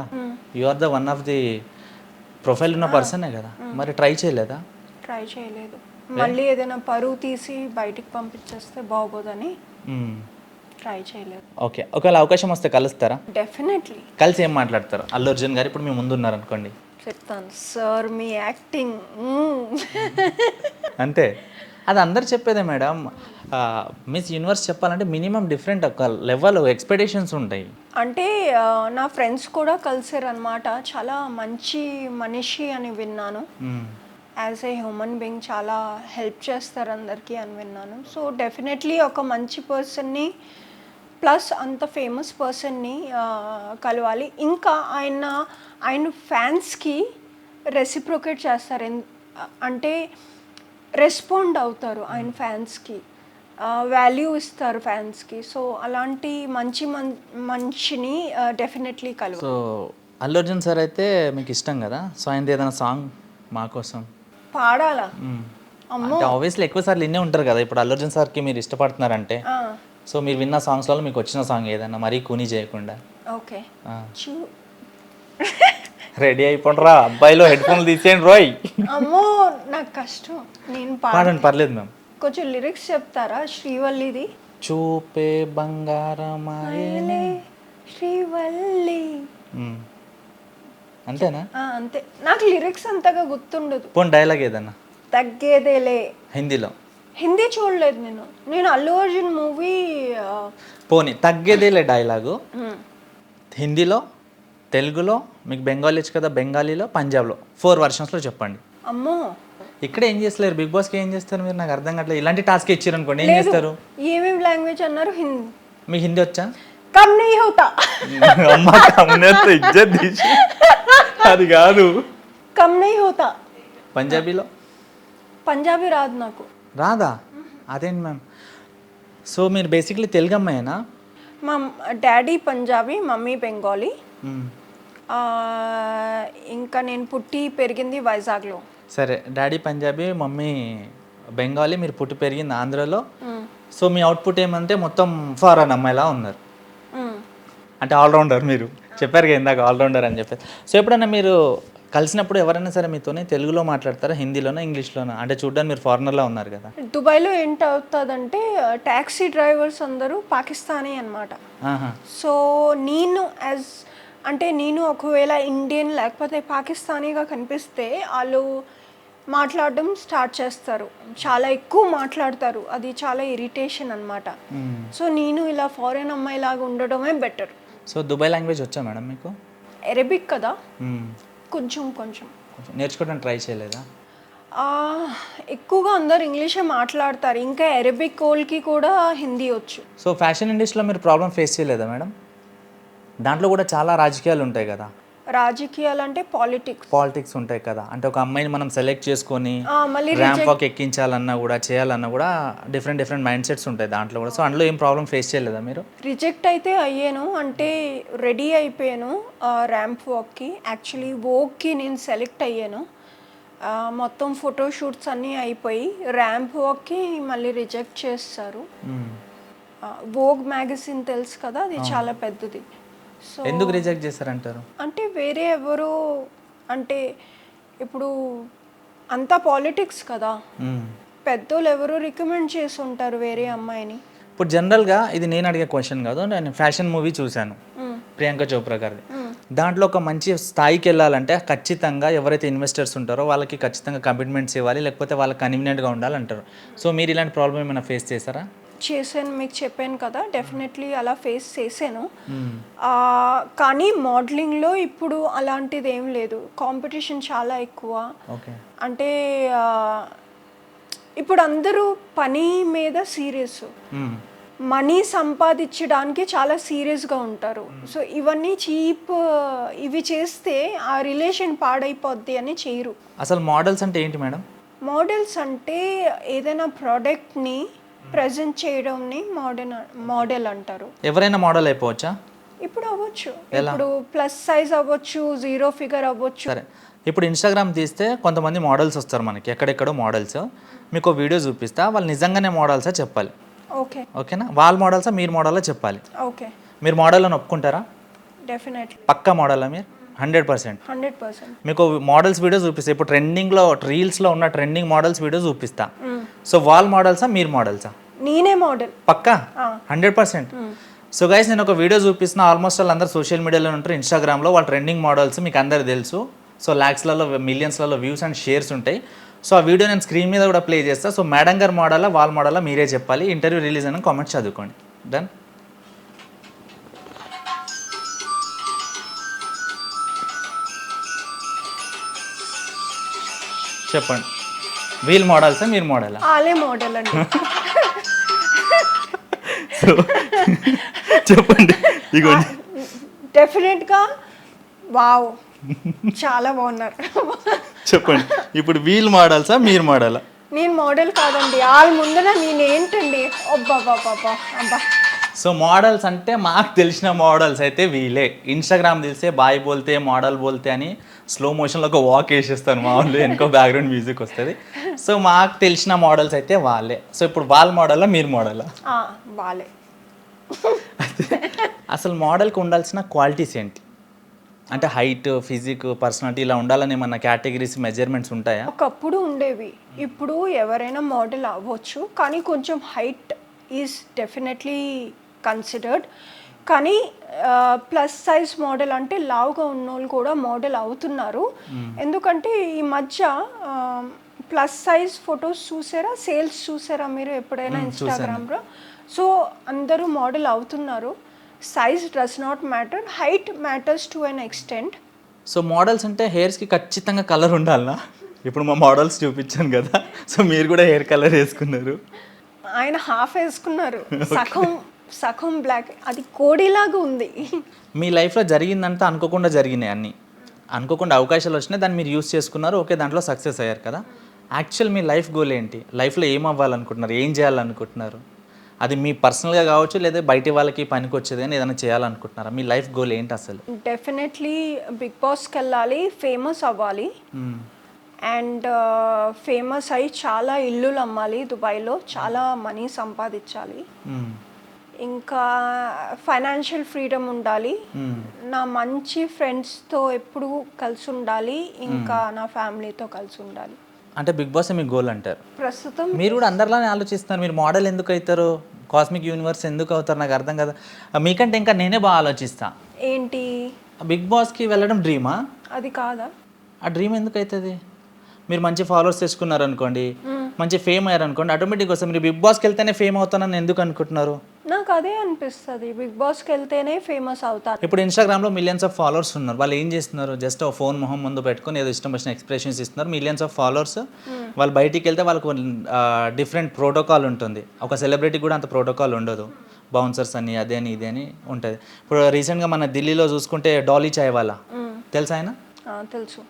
you are the one of the profile ఉన్న పర్సనే కదా, మరి ట్రై చేయలేదా? ట్రై చేయలేదు. మళ్ళీ ఏదైనా పరువు తీసి బయటికి పంపించేస్తే బాగోదని ట్రై చేయలేదు. ఓకే, ఒకవేళ అవకాశం వస్తే కలుస్తారా? డెఫినెట్లీ. కలిసి ఏం మాట్లాడతారు? అల్లు అర్జున్ గారు ఇప్పుడు మీ ముందు ఉన్నారు అనుకోండి, చెప్తాను, సార్ మీ యాక్టింగ్ అంతే. అది అందరు చెప్పేదే మేడం. మిస్ యూనివర్స్ చెప్పాలంటే మినిమం డిఫరెంట్ ఒక లెవెల్ ఎక్స్పెక్టేషన్స్ ఉంటాయి. అంటే నా ఫ్రెండ్స్ కూడా కలిసారు అనమాట. చాలా మంచి మనిషి అని విన్నాను. యాజ్ ఏ హ్యూమన్ బీయింగ్ చాలా హెల్ప్ చేస్తారు అందరికీ అని విన్నాను. సో డెఫినెట్లీ ఒక మంచి పర్సన్ని ప్లస్ అంత ఫేమస్ పర్సన్ని కలవాలి. ఇంకా ఆయన ఫ్యాన్స్కి రెసిప్రొకేట్ చేస్తారు, అంటే రెస్పాండ్ అవుతారు ఆయన ఫ్యాన్స్కి, వాల్యూ ఇస్తారు ఫ్యాన్స్కి. సో అలాంటి మనిషిని డెఫినెట్లీ కలవాలి. సో అల్లు అర్జున్ సార్ అయితే మీకు ఇష్టం కదా, సో ఆయనది ఏదైనా సాంగ్ మా కోసం పాడాలా? అంటే ఆబ్వియస్లీ ఎక్కువ సార్లు వినే ఉంటారు కదా. ఇప్పుడు అల్లు అర్జున్ సార్కి మీరు ఇష్టపడుతున్నారంటే, సో మీరు విన్న సాంగ్స్లో మీకు వచ్చిన సాంగ్ ఏదైనా మరీ కూని చేయకుండా. ఓకే, రెడీ అయిపోండిరా అబ్బాయిలో, హెడ్ ఫోన్లు తీసేయండి రోయ్. అమ్మో నాకు కష్టం, నేను పాడండి, పర్లేదు మ్యామ్. కొంచెం లిరిక్స్ చెప్తారా? శ్రీవల్లిది. చూపే బంగారమాయలే శ్రీవల్లి, అంతేనా? అంతే. నాకు లిరిక్స్ అంతగా గుర్తుండదు. పోనీ డైలాగ్ ఏదన్నా తగ్గేదేలే. హిందీలో హిందీ చూడలేదు నేను అల్లు అర్జున్ మూవీ పోనీ తగ్గేదేలే డైలాగు హిందీలో, తెలుగులో, మీకు బెంగాలీ వచ్చు కదా, బెంగాలీలో, పంజాబ్లో 4 వర్షన్స్లో చెప్పండి. అమ్మో ఇక్కడ ఏం చేస్తలేరు, బిగ్ బాస్కి ఏం చేస్తారు మీరు? నాకు అర్థం కావట్లేదు. ఇలాంటి టాస్క్ ఇచ్చారు అనుకోండి, ఏం చేస్తారు? ఏమేమి లాంగ్వేజ్ అన్నారు? హిందీ. మీకు హిందీ వచ్చా? కమ్ నహీ హోతా. అమ్మ కమ్నేతో ఇజ్జత్ తీసి అది కాదు. కమ్ నహీ హోతా. పంజాబీలో? పంజాబీ రాదు నాకు. రాదా? అదేంటి మ్యామ్. సో మీరు బేసిక్లీ తెలుగు అమ్మాయేనా? మా డాడీ పంజాబీ, మమ్మీ బెంగాలీ. ఇంకా నేను పుట్టి పెరిగింది వైజాగ్లో. సరే, డాడీ పంజాబీ, మమ్మీ బెంగాలీ, మీరు పుట్టి పెరిగింది ఆంధ్రలో. సో మీ అవుట్పుట్ ఏమంటే మొత్తం ఫారెన్ అమ్మాయిలా ఉన్నారు, అంటే ఆల్రౌండర్. మీరు చెప్పారు కదా ఇందాక ఆల్రౌండర్ అని చెప్పారు. సో ఎప్పుడైనా మీరు కలిసినప్పుడు ఎవరైనా సరే మీతోనే తెలుగులో మాట్లాడతారా, హిందీలోనా, ఇంగ్లీష్లోనా? అంటే చూడడానికి మీరు ఫారినర్లా ఉన్నారు కదా. దుబాయ్లో ఏంటవుతుందంటే ట్యాక్సీ డ్రైవర్స్ అందరూ పాకిస్తానీ అనమాట. సో నేను ఒకవేళ ఇండియన్ లేకపోతే పాకిస్తానీగా కనిపిస్తే వాళ్ళు మాట్లాడడం స్టార్ట్ చేస్తారు, చాలా ఎక్కువ మాట్లాడతారు. అది చాలా ఇరిటేషన్ అనమాట. సో నేను ఇలా ఫారెన్ అమ్మాయిలాగా ఉండడమే బెటర్. సో దుబాయ్ లాంగ్వేజ్ వచ్చా మేడం మీకు? అరబిక్ కదా, కొంచెం నేర్చుకోవడానికి ట్రై చేయలేదా? ఎక్కువగా అందరు ఇంగ్లీషే మాట్లాడతారు, ఇంకా అరబిక్ వాళ్ళకి కూడా హిందీ వచ్చు. సో ఫ్యాషన్ ఇండస్ట్రీలో మీరు ప్రాబ్లం ఫేస్ చేయలేదా మేడం? దాంట్లో కూడా చాలా రాజకీయాలు ఉంటాయి కదా. రాజకీయాలు అంటే పాలిటిక్స్ ఉంటాయి కదా. అంటే ఒక అమ్మాయిని మనం సెలెక్ట్ చేసుకొని ర్యాంప్ వాక్ ఎక్కించాలన్నా కూడా, చేయాలన్నా కూడా డిఫరెంట్ మైండ్ సెట్స్ ఉంటాయి దాంట్లో కూడా. సో అందులో ఏం ప్రాబ్లం ఫేస్ చేయలేదా మీరు? రిజెక్ట్ అయితే అయ్యాను, అంటే రెడీ అయిపోయాను ర్యాంప్ వాక్కి. యాక్చువల్లీ వోక్కి నేను సెలెక్ట్ అయ్యాను, మొత్తం ఫోటోషూట్స్ అన్నీ అయిపోయి ర్యాంప్ వాక్కి మళ్ళీ రిజెక్ట్ చేస్తారు. వోగ్ మ్యాగజైన్ తెలుసు కదా, అది చాలా పెద్దది. సో ఎందుకు రిజెక్ట్ చేస్తారంటారు? అంటే వేరే ఎవరు, అంటే ఇప్పుడు అంతా పాలిటిక్స్ కదా, పెద్దోళ్ళు ఎవరు రికమెండ్ చేసి ఉంటారు వేరే అమ్మాయిని. ఇప్పుడు జనరల్గా ఇది నేను అడిగే క్వశ్చన్ కాదు, నేను ఫ్యాషన్ మూవీ చూశాను ప్రియాంక చోప్రా గారిది. దాంట్లో ఒక మంచి స్థాయికి వెళ్ళాలంటే ఖచ్చితంగా ఎవరైతే ఇన్వెస్టర్స్ ఉంటారో వాళ్ళకి ఖచ్చితంగా కమిట్మెంట్స్ ఇవ్వాలి, లేకపోతే వాళ్ళకి కన్వీనియంట్గా ఉండాలంటారు. సో మీరు ఇలాంటి ప్రాబ్లం ఏమైనా ఫేస్ చేశారా? చేశాను, మీకు చెప్పాను కదా, డెఫినెట్లీ అలా ఫేస్ చేశాను. కానీ మోడలింగ్లో ఇప్పుడు అలాంటిది ఏం లేదు, కాంపిటీషన్ చాలా ఎక్కువ. అంటే ఇప్పుడు అందరూ పని మీద సీరియస్, మనీ సంపాదించడానికి చాలా సీరియస్గా ఉంటారు. సో ఇవన్నీ ఇవి చేస్తే ఆ రిలేషన్ పాడైపోద్ది అని చేయరు. అసలు మోడల్స్ అంటే ఏంటి మేడం? మోడల్స్ అంటే ఏదైనా ప్రోడక్ట్ని ప్రజెంట్ చేయడంని మోడల్ అంటారు. ఎవరైనా మోడల్ అయిపోవచ్చా? ఇప్పుడు అవ్వచ్చు, ఇప్పుడు ప్లస్ సైజ్ అవ్వచ్చు, 0 ఫిగర్ అవ్వచ్చు. సరే, ఇప్పుడు ఇన్స్టాగ్రామ్ తీస్తే కొంతమంది మోడల్స్ వస్తారు మనకి, ఎక్కడెక్కడో మోడల్స్. మీకు వీడియో చూపిస్తా, వాళ్ళు నిజంగానే మోడల్సా చెప్పాలి. ఓకేనా? వాళ్ళ మోడల్సా మీరు మోడల్లో చెప్పాలి. ఓకే, మీరు మోడల్ అని ఒప్పుకుంటారా? డెఫినెట్లీ. పక్కా మోడలా మీరు? 100%. మీకు మోడల్స్ వీడియో చూపిస్తా, ఇప్పుడు ట్రెండింగ్లో రీల్స్లో ఉన్న ట్రెండింగ్ మోడల్స్ వీడియో చూపిస్తా. సో వాళ్ళ మోడల్సా మీరు మోడల్సా? నేనే మోడల్. పక్కా 100%. సో గైస్, నేను ఒక వీడియో చూపిస్తున్నా, ఆల్మోస్ట్ వాళ్ళు అందరూ సోషల్ మీడియాలో ఉంటారు, ఇన్స్టాగ్రామ్లో. వాళ్ళ ట్రెండింగ్ మోడల్స్ మీకు అందరు తెలుసు. సో ల్యాక్స్లలో, మిలియన్స్లలో వ్యూస్ అండ్ షేర్స్ ఉంటాయి. సో ఆ వీడియో నేను స్క్రీన్ మీద కూడా ప్లే చేస్తాను. సో మేడం గారు మోడలా, వాళ్ళ మోడలా మీరే చెప్పాలి. ఇంటర్వ్యూ రిలీజ్ అయిన కామెంట్స్ చదువుకోండి. డన్. చెప్పండి, వీల్ మోడల్సా మీరు మోడలా? ఆలే మోడల్ అండి. సో చెప్పండి. ఇగోండి, డెఫినెట్గా వావ్, చాలా బాగున్నారు. చెప్పండి, ఇప్పుడు వీల్ మోడల్సా మీరు మోడలా? నేను మోడల్ కాదండి, వాళ్ళ ముందర నేను ఏంటండి, అబ్బా. సో మోడల్స్ అంటే మాకు తెలిసిన మోడల్స్ అయితే వీలే. ఇన్స్టాగ్రామ్ తెలిసే బాయ్ బోల్తే మోడల్ బోల్తే అని స్లో మోషన్లో ఒక వాక్ వేసేస్తాను మా వాళ్ళు, వెనుకో బ్యాక్గ్రౌండ్ మ్యూజిక్ వస్తుంది. సో మాకు తెలిసిన మోడల్స్ అయితే వాళ్ళే. సో ఇప్పుడు వాళ్ళ మోడలా మీరు మోడలా? వాళ్ళే. అసలు మోడల్కి ఉండాల్సిన క్వాలిటీస్ ఏంటి? అంటే హైట్, ఫిజిక్, పర్సనాలిటీ ఇలా ఉండాలని ఏమన్నా కేటగిరీస్, మెజర్మెంట్స్ ఉంటాయా? ఒకప్పుడు ఉండేవి, ఇప్పుడు ఎవరైనా మోడల్ అవ్వచ్చు, కానీ కొంచెం హైట్ ఈజ్ డెఫినెట్లీ కన్సిడర్డ్. కానీ ప్లస్ సైజ్ మోడల్ అంటే లావుగా ఉన్నోళ్ళు కూడా మోడల్ అవుతున్నారు. ఎందుకంటే ఈ మధ్య ప్లస్ సైజ్ ఫొటోస్ చూసారా, సేల్స్ చూసారా మీరు ఎప్పుడైనా ఇన్స్టాగ్రామ్లో? సో అందరూ మోడల్ అవుతున్నారు. Size does not matter, height matters to an extent. So models అంటే హెయిర్స్కి ఖచ్చితంగా కలర్ ఉండాలా? ఇప్పుడు మా మోడల్స్ చూపించాను కదా, సో మీరు కూడా హెయిర్ కలర్ వేసుకున్నారు. ఆయన హాఫ్ వేసుకున్నారు, సగం బ్లాక్, అది కోడిలాగా ఉంది. మీ లైఫ్లో జరిగిందంతా అనుకోకుండా జరిగినాయి అన్నీ, అనుకోకుండా అవకాశాలు వచ్చినాయి, దాన్ని మీరు యూస్ చేసుకున్నారు, ఓకే దాంట్లో సక్సెస్ అయ్యారు కదా. యాక్చువల్ మీ లైఫ్ గోల్ ఏంటి? లైఫ్లో ఏం అవ్వాలనుకుంటున్నారు, ఏం చేయాలనుకుంటున్నారు? అది మీ పర్సనల్గా కావచ్చు, లేదా బయట వాళ్ళకి పనికి వచ్చేది అని ఏదైనా చేయాలనుకుంటున్నారా? మీ లైఫ్ గోల్ ఏంటి అసలు? డెఫినెట్లీ బిగ్ బాస్కి వెళ్ళాలి, ఫేమస్ అవ్వాలి, అండ్ ఫేమస్ అయ్యి చాలా ఇల్లులు అమ్మాలి దుబాయ్లో, చాలా మనీ సంపాదించాలి, ఇంకా ఫైనాన్షియల్ ఫ్రీడమ్ ఉండాలి, నా మంచి ఫ్రెండ్స్తో ఎప్పుడు కలిసి ఉండాలి, ఇంకా నా ఫ్యామిలీతో కలిసి ఉండాలి. అంటే బిగ్ బాస్ మీ గోల్ అంటారు. ప్రస్తుతం మీరు కూడా అందరిలానే ఆలోచిస్తున్నారు. మీరు మోడల్ ఎందుకు అవుతారు, కాస్మిక్ యూనివర్స్ ఎందుకు అవుతారు, నాకు అర్థం కదా. మీకంటే ఇంకా నేనే బాగా ఆలోచిస్తా. ఏంటి బిగ్ బాస్కి వెళ్ళడం డ్రీమా? అది కాదా? ఆ డ్రీమ్ ఎందుకు అవుతుంది? మీరు మంచి ఫాలోవర్స్ తెచ్చుకున్నారు అనుకోండి, మంచి ఫేమ్ అయ్యారు అనుకోండి, ఆటోమేటిక్గా వస్తుంది. మీరు బిగ్ బాస్కి వెళ్తేనే ఫేమ్ అవుతానని ఎందుకు అనుకుంటున్నారు? నాకు అదే అనిపిస్తుంది, బిగ్ బాస్కి వెళ్తేనే ఫేమస్ అవుతారు. ఇప్పుడు ఇన్స్టాగ్రామ్లో మిలియన్స్ ఆఫ్ ఫాలోవర్స్ ఉన్నారు, వాళ్ళు ఏం చేస్తున్నారు? జస్ట్ ఒక ఫోన్ మొహం ముందు పెట్టుకొని ఏదో ఇష్టం వచ్చిన ఎక్స్ప్రెషన్స్ ఇస్తున్నారు. మిలియన్స్ ఆఫ్ ఫాలోవర్స్, వాళ్ళు బయటికి వెళ్తే వాళ్ళకు డిఫరెంట్ ప్రోటోకాల్ ఉంటుంది. ఒక సెలబ్రిటీ కూడా అంత ప్రోటోకాల్ ఉండదు, బౌన్సర్స్ అని అదే అని ఇదే అని ఉంటుంది. ఇప్పుడు రీసెంట్గా మన ఢిల్లీలో చూసుకుంటే డాలీ చాయ్ వాళ్ళ తెలుసా ఆయన? తెలుసు.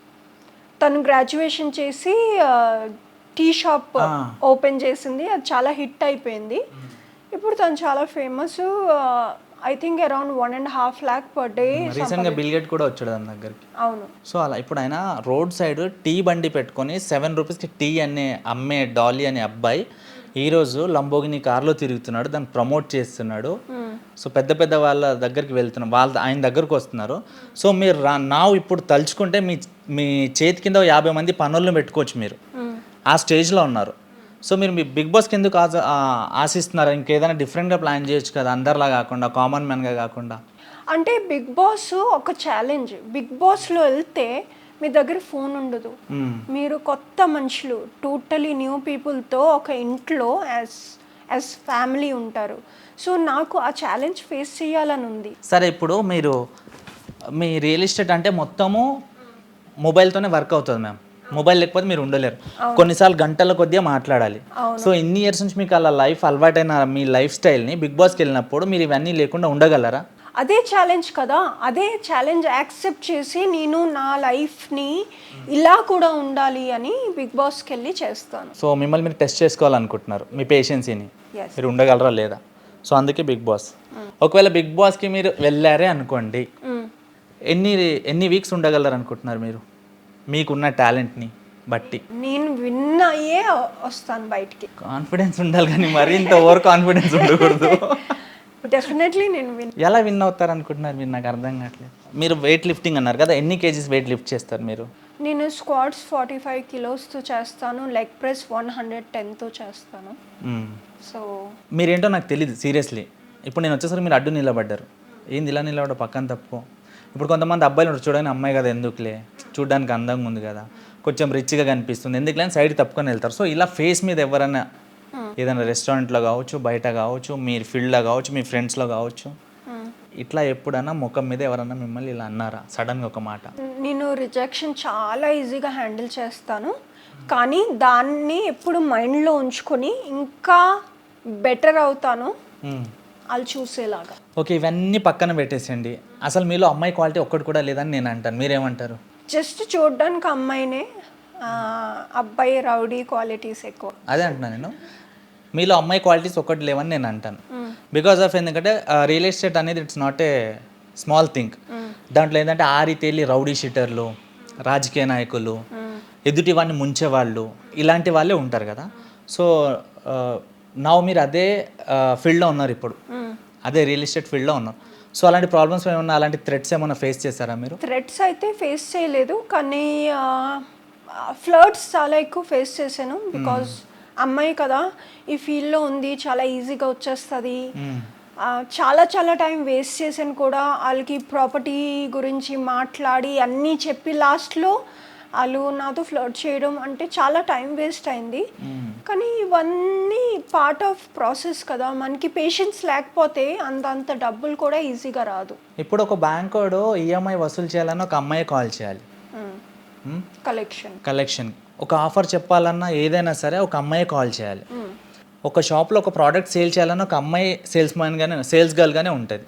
తను గ్రాడ్యుయేషన్ చేసి టీ షాప్ ఓపెన్ చేసింది, అది చాలా హిట్ అయిపోయింది. ఇప్పుడు తను చాలా famous, I think around 1.5 lakh per day. రీసెంట్గా బిల్ గేట్ కూడా వచ్చాడు దాని దగ్గరికి. అవును. సో అలా ఇప్పుడు ఆయన రోడ్ సైడ్ టీ బండి పెట్టుకొని 7 రూపీస్కి టీ అమ్మే డాలీ అనే అబ్బాయి ఈరోజు లంబోగిని కార్లో తిరుగుతున్నాడు, దాన్ని ప్రమోట్ చేస్తున్నాడు. సో పెద్ద పెద్ద వాళ్ళ దగ్గరికి వెళ్తున్నాం, వాళ్ళ ఆయన దగ్గరకు వస్తున్నారు. సో మీరు ఇప్పుడు తలుచుకుంటే మీ చేతి కింద 50 మంది పనులను పెట్టుకోవచ్చు, మీరు ఆ స్టేజ్లో ఉన్నారు. సో మీరు మీ బిగ్ బాస్కి ఎందుకు ఆశిస్తున్నారు? ఇంకేదైనా డిఫరెంట్గా ప్లాన్ చేయొచ్చు కదా, అందరిలా కాకుండా, కామన్ మ్యాన్గా కాకుండా. అంటే బిగ్ బాస్ ఒక ఛాలెంజ్. బిగ్ బాస్లో వెళ్తే మీ దగ్గర ఫోన్ ఉండదు, మీరు కొత్త మనుషులు, టోటలీ న్యూ పీపుల్తో ఒక ఇంట్లో యాజ్ ఫ్యామిలీ ఉంటారు. సో నాకు ఆ ఛాలెంజ్ ఫేస్ చేయాలని ఉంది. సరే, ఇప్పుడు మీ రియల్ ఎస్టేట్ అంటే మొత్తము మొబైల్తోనే వర్క్ అవుతుంది మ్యామ్. మొబైల్ లేకపోతే మీరు ఉండలేరు, కొన్నిసార్లు గంటల కొద్దిగా మాట్లాడాలి. సో ఇన్ని ఇయర్స్ నుంచి మీకు అలా లైఫ్ అలవాటైన మీ లైఫ్ స్టైల్ని బిగ్ బాస్కి వెళ్ళినప్పుడు మీరు ఇవన్నీ లేకుండా ఉండగలరా? అదే ఛాలెంజ్ కదా, అదే ఛాలెంజ్ యాక్సెప్ట్ చేసి నేను నా లైఫ్ని ఇలా కూడా ఉండాలి అని బిగ్ బాస్కి వెళ్ళి చేస్తాను. సో మిమ్మల్ని మీరు టెస్ట్ చేసుకోవాలనుకుంటున్నారు, మీ పేషెన్సీని మీరు ఉండగలరా లేదా. సో అందుకే బిగ్ బాస్. ఒకవేళ బిగ్ బాస్కి మీరు వెళ్ళారే అనుకోండి, ఎన్ని వీక్స్ ఉండగలరు అనుకుంటున్నారు మీరు, మీకున్న టాలెంట్ని బట్టి? నేను విన్ అయ్యే వస్తాను బయటికి. కాన్ఫిడెన్స్ ఉండాలి కానీ మరీ ఇంత ఓవర్ కాన్ఫిడెన్స్ ఉండకూడదు. డెఫినెట్లీ నేను ఎలా విన్ అవుతారు అనుకుంటున్నారు మీరు, నాకు అర్థం కావట్లేదు. మీరు వెయిట్ లిఫ్టింగ్ అన్నారు కదా, ఎన్ని కేజీస్ వెయిట్ లిఫ్ట్ చేస్తారు మీరు? నేను స్క్వాట్స్ 45 కిలోస్తో చేస్తాను, లెగ్ ప్రెస్ 110తో చేస్తాను. సో మీరేంటో నాకు తెలియదు సీరియస్లీ. ఇప్పుడు నేను వచ్చేసరికి మీరు అడ్డు నిలబడ్డారు, ఏంది ఇలా నిలబడ్డ పక్కన తప్పు. ఇప్పుడు కొంతమంది అబ్బాయిలు ఉంటారు, చూడని అమ్మాయి కదా ఎందుకులే, చూడడానికి అందంగా ఉంది కదా, కొంచెం రిచ్గా కనిపిస్తుంది ఎందుకులే అని సైడ్ తప్పుకొని వెళ్తారు. సో ఇలా ఫేస్ మీద ఎవరైనా ఏదైనా రెస్టారెంట్లో కావచ్చు, బయట కావచ్చు, మీ ఫీల్డ్లో కావచ్చు, మీ ఫ్రెండ్స్లో కావచ్చు, ఇట్లా ఎప్పుడైనా ముఖం మీద ఎవరన్నా మిమ్మల్ని ఇలా అన్నారా సడన్గా ఒక మాట? నేను రిజెక్షన్ చాలా ఈజీగా హ్యాండిల్ చేస్తాను, కానీ దాన్ని ఎప్పుడు మైండ్లో ఉంచుకొని ఇంకా బెటర్ అవుతాను వాళ్ళు చూసేలాగా. ఓకే, ఇవన్నీ పక్కన పెట్టేసండి, అసలు మీలో అమ్మాయి క్వాలిటీ ఒక్కటి కూడా లేదని నేను అంటాను, మీరేమంటారు? జస్ట్ చూడడానికి అమ్మాయినే, అబ్బాయి రౌడీ క్వాలిటీస్ ఎక్కువ. అదే అంటున్నాను నేను, మీలో అమ్మాయి క్వాలిటీస్ ఒక్కటి లేవని నేను అంటాను. బికాస్ ఆఫ్ ఎందుకంటే రియల్ ఎస్టేట్ అనేది it's not a small thing. దాంట్లో ఏంటంటే ఆరితేలి రౌడీ షీటర్లు, రాజకీయ నాయకులు, ఎదుటి వాడిని ముంచేవాళ్ళు, ఇలాంటి వాళ్ళే ఉంటారు కదా. సో నా మీరు అదే ఫీల్డ్లో ఉన్నారు ఇప్పుడు, అదే రియల్ ఎస్టేట్ ఫీల్డ్లో ఉన్నారు. సో అలాంటి ప్రాబ్లమ్స్ ఏమన్నా, అలాంటి థ్రెట్స్ ఏమన్నా ఫేస్ చేశారా మీరు? థ్రెట్స్ అయితే ఫేస్ చేయలేదు, కానీ ఫ్లర్ట్స్ చాలా ఎక్కువ ఫేస్ చేశాను. బికాజ్ అమ్మాయి కదా, ఈ ఫీల్డ్లో ఉంది, చాలా ఈజీగా వచ్చేస్తుంది. చాలా చాలా టైం వేస్ట్ చేశాను కూడా, వాళ్ళకి ప్రాపర్టీ గురించి మాట్లాడి అన్నీ చెప్పి లాస్ట్లో వాళ్ళు నాతో ఫ్లర్ట్ చేయడం అంటే చాలా టైం వేస్ట్ అయింది. కానీ ఇవన్నీ పార్ట్ ఆఫ్ ప్రాసెస్ కదా, మనకి పేషెన్స్ లేకపోతే అంత డబ్బులు కూడా ఈజీగా రాదు. ఇప్పుడు ఒక బ్యాంక్ వాడు ఈఎంఐ వసూలు చేయాలన్నా ఒక అమ్మాయి కాల్ చేయాలి, కలెక్షన్ ఒక ఆఫర్ చెప్పాలన్నా ఏదైనా సరే ఒక అమ్మాయి కాల్ చేయాలి. ఒక షాప్లో ఒక ప్రోడక్ట్ సేల్ చేయాలన్నా ఒక అమ్మాయి సేల్స్ గర్ల్ గానే ఉంటుంది.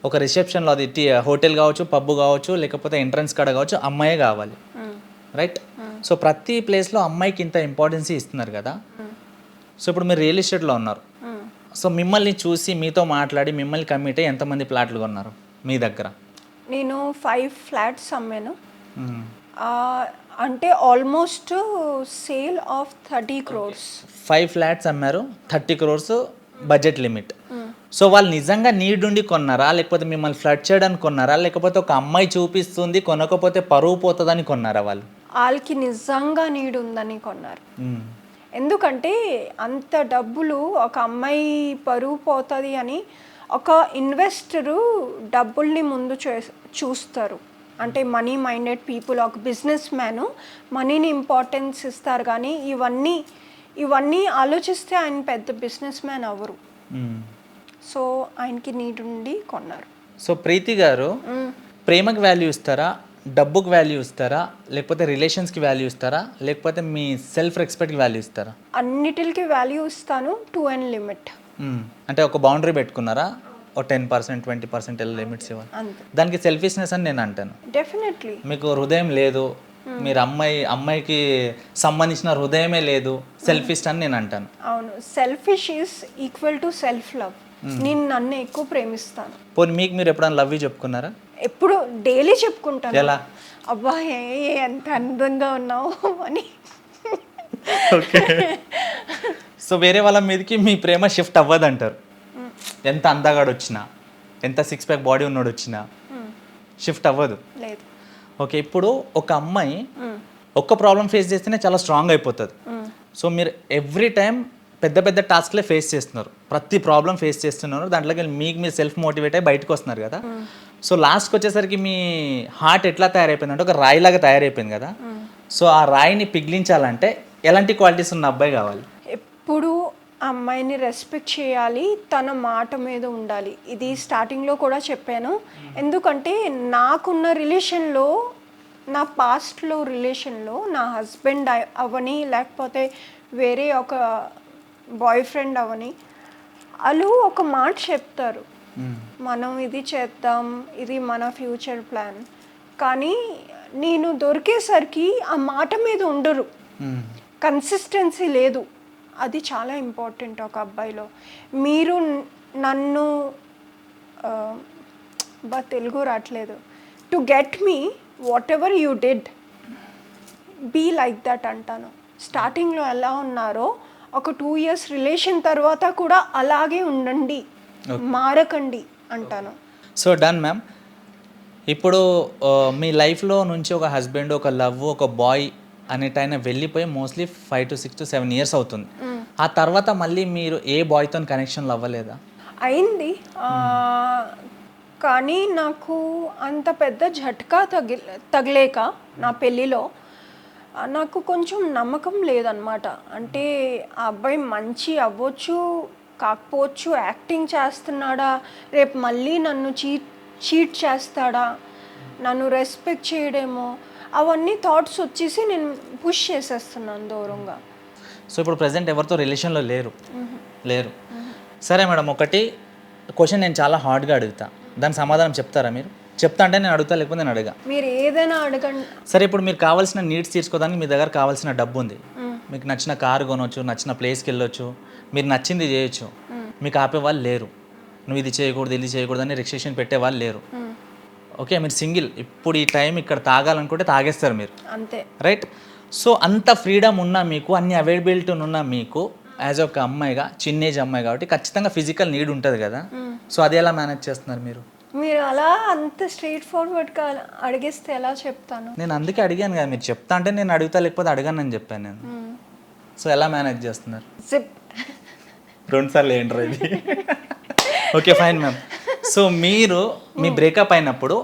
ఒక రిసెప్షన్లో అది హోటల్ కావచ్చు, పబ్ కావచ్చు, లేకపోతే ఎంట్రన్స్ కాడ కావచ్చు, అమ్మాయే కావాలి, రైట్? సో ప్రతి ప్లేస్లో అమ్మాయికి ఇంత ఇంపార్టెన్స్ ఇస్తున్నారు కదా. సో ఇప్పుడు మీరు రియల్ ఎస్టేట్లో ఉన్నారు. సో మిమ్మల్ని చూసి మీతో మాట్లాడి మిమ్మల్ని కమిట్ అయ్యి ఎంతమంది ప్లాట్లు కొన్నారు మీ దగ్గర? నేను 5 ఫ్లాట్స్ అమ్మాను. అంటే almost sale of 30 crores. 5 flats అమ్మారు, 30 crores బడ్జెట్ లిమిట్. సో వాళ్ళు నిజంగా నీడ్ ఉండి కొన్నారా, లేకపోతే మిమ్మల్ని ఫ్లడ్ చేయడానికి కొన్నారా, లేకపోతే ఒక అమ్మాయి చూపిస్తుంది కొనకపోతే పరువు పోతుందని కొన్నారా? వాళ్ళకి నిజంగా నీడ్ ఉందని కొన్నారు. ఎందుకంటే అంత డబ్బులు ఒక అమ్మాయి పరువు పోతుంది అని ఒక ఇన్వెస్టరు డబ్బుల్ని ముందు చూస్తారు. అంటే మనీ మైండెడ్ పీపుల్, ఒక బిజినెస్ మ్యాను మనీని ఇంపార్టెన్స్ ఇస్తారు. కానీ ఇవన్నీ ఆలోచిస్తే ఆయన పెద్ద బిజినెస్ మ్యాన్ అవ్వరు. సో ఆయనకి నీడ్ ఉండి కొన్నారు. సో ప్రీతి గారు, ప్రేమకి వాల్యూ ఇస్తారా, డబ్బుకి వాల్యూ ఇస్తారా, లేకపోతే రిలేషన్స్కి వాల్యూ ఇస్తారా, లేకపోతే మీ సెల్ఫ్ రెస్పెక్ట్కి వాల్యూ ఇస్తారా? అన్నిటికి వాల్యూ ఇస్తాను, టు అండ్ లిమిట్. అంటే ఒక బౌండరీ పెట్టుకున్నారా, ఒక 10%, 20% లిమిట్స్ ఇవ్వాలి. దానికి సెల్ఫిష్నెస్ అని నేను అంటాను. డెఫినెట్లీ. మీకు హృదయం లేదు, మీరు అమ్మాయికి సంబంధించిన హృదయమే లేదు, సెల్ఫిష్ అని నేను అంటాను. అవును, selfish is equal to self love. నేను నన్ను ఎక్కువ ప్రేమిస్తాను. పోనీ మీకు మీరు ఎప్పుడైనా లవ్ చెప్పుకున్నారా? ఎప్పుడు డైలీ చెప్పుకుంటాను. ఎలా? అబ్బా ఎంత అందంగా ఉన్నావు అని. ఓకే. సో వేరే వాళ్ళ మీదకి మీ ప్రేమ షిఫ్ట్ అవ్వదు అంటారు. ఎంత అందగాడు వచ్చినా, ఎంత 6 pack బాడీ ఉన్నాడు వచ్చినా షిఫ్ట్ అవ్వదు. లేదు. ఓకే, ఇప్పుడు ఒక అమ్మాయి ఒక్క ప్రాబ్లం ఫేస్ చేస్తేనే చాలా స్ట్రాంగ్ అయిపోతుంది. సో మీరు ఎవ్రీ టైం పెద్ద పెద్ద టాస్క్లే ఫేస్ చేస్తున్నారు, ప్రతి ప్రాబ్లం ఫేస్ చేస్తున్నారు, దాంట్లోకి మీకు మీరు సెల్ఫ్ మోటివేట్ అయ్యి బయటకు వస్తున్నారు కదా. సో లాస్ట్కి వచ్చేసరికి మీ హార్ట్ ఎట్లా తయారైపోయింది అంటే ఒక రాయిలాగా తయారైపోయింది కదా. సో ఆ రాయిని పిగిలించాలంటే ఎలాంటి క్వాలిటీస్ ఉన్న అబ్బాయి కావాలి? ఎప్పుడు అమ్మాయిని రెస్పెక్ట్ చేయాలి, తన మాట మీద ఉండాలి. ఇది స్టార్టింగ్లో కూడా చెప్పాను. ఎందుకంటే నాకున్న రిలేషన్లో, నా పాస్ట్లో రిలేషన్లో నా హస్బెండ్ అవని, లేకపోతే వేరే ఒక బాయ్ ఫ్రెండ్ అవని, వాళ్ళు ఒక మాట చెప్తారు, మనం ఇది చేద్దాం, ఇది మన ఫ్యూచర్ ప్లాన్. కానీ నేను దొరికేసరికి ఆ మాట మీద ఉండరు, కన్సిస్టెన్సీ లేదు. అది చాలా ఇంపార్టెంట్ ఒక అబ్బాయిలో. మీరు నన్ను తెలుగు రావట్లేదు, to get me whatever you did, be like that అంటాను. స్టార్టింగ్లో ఎలా ఉన్నారో ఒక 2 years రిలేషన్ తర్వాత కూడా అలాగే ఉండండి, మారకండి అంటాను. So done ma'am. ఇప్పుడు మీ లైఫ్లో నుంచి ఒక హస్బెండ్, ఒక లవ్, ఒక బాయ్ అనేటైనా వెళ్ళిపోయి మోస్ట్లీ 5 to 6 to 7 years అవుతుంది. ఆ తర్వాత మళ్ళీ మీరు ఏ బాయ్తో కనెక్షన్లు అవ్వలేదా? అయింది, కానీ నాకు అంత పెద్ద ఝట్కా తగిలేక నా పెళ్ళిలో నాకు కొంచెం నమ్మకం లేదనమాట. అంటే ఆ అబ్బాయి మంచి అవ్వచ్చు, కాకపోవచ్చు, యాక్టింగ్ చేస్తున్నాడా, రేపు మళ్ళీ నన్ను చీట్ చేస్తాడా, నన్ను రెస్పెక్ట్ చేయడేమో, అవన్నీ థాట్స్ వచ్చేసి నేను పుష్ చేసేస్తున్నాను దూరంగా. సో ఇప్పుడు ప్రజెంట్ ఎవరితో రిలేషన్లో లేరు. సరే మేడం, ఒకటి క్వశ్చన్ నేను చాలా హార్డ్గా అడుగుతా, దాని సమాధానం చెప్తారా మీరు? చెప్తా అంటే నేను అడుగుతా, లేకపోతే నేను అడగా. మీరు ఏదైనా అడగండి. సరే, ఇప్పుడు మీరు కావాల్సిన నీడ్స్ తీర్చుకోవడానికి మీ దగ్గర కావాల్సిన డబ్బు ఉంది, మీకు నచ్చిన కారు కొనవచ్చు, నచ్చిన ప్లేస్కి వెళ్ళొచ్చు, మీరు నచ్చింది చేయొచ్చు, మీకు ఆపే వాళ్ళు లేరు, నువ్వు ఇది చేయకూడదు ఇది చేయకూడదు అని రిస్ట్రిక్షన్ పెట్టే వాళ్ళు లేరు. ఓకే, మీరు సింగిల్, ఇప్పుడు ఈ టైం ఇక్కడ తాగాలనుకుంటే తాగేస్తారు మీరు, అంతే, రైట్? సో అంత ఫ్రీడమ్ ఉన్నా మీకు, అన్ని అవైలబిలిటీ ఉన్నా మీకు, యాజ్ ఒక అమ్మాయిగా, చిన్న ఏజ్ అమ్మాయి కాబట్టి ఖచ్చితంగా ఫిజికల్ నీడ్ ఉంటుంది కదా. సో అది ఎలా మేనేజ్ చేస్తున్నారు మీరు? మీరు అలా అంత స్ట్రైట్ ఫార్వర్డ్గా అడిగేస్తే ఎలా చెప్తాను? నేను అందుకే అడిగాను కదా, మీరు చెప్తా అంటే నేను అడుగుతా, లేకపోతే అడగాను అని చెప్పాను నేను. సో ఎలా మేనేజ్ చేస్తున్నారు? జిప్ 2 సార్లు ఏంట్రా ఇది? Okay fine ma'am. సో మీరు మీ బ్రేకప్ అయినప్పుడు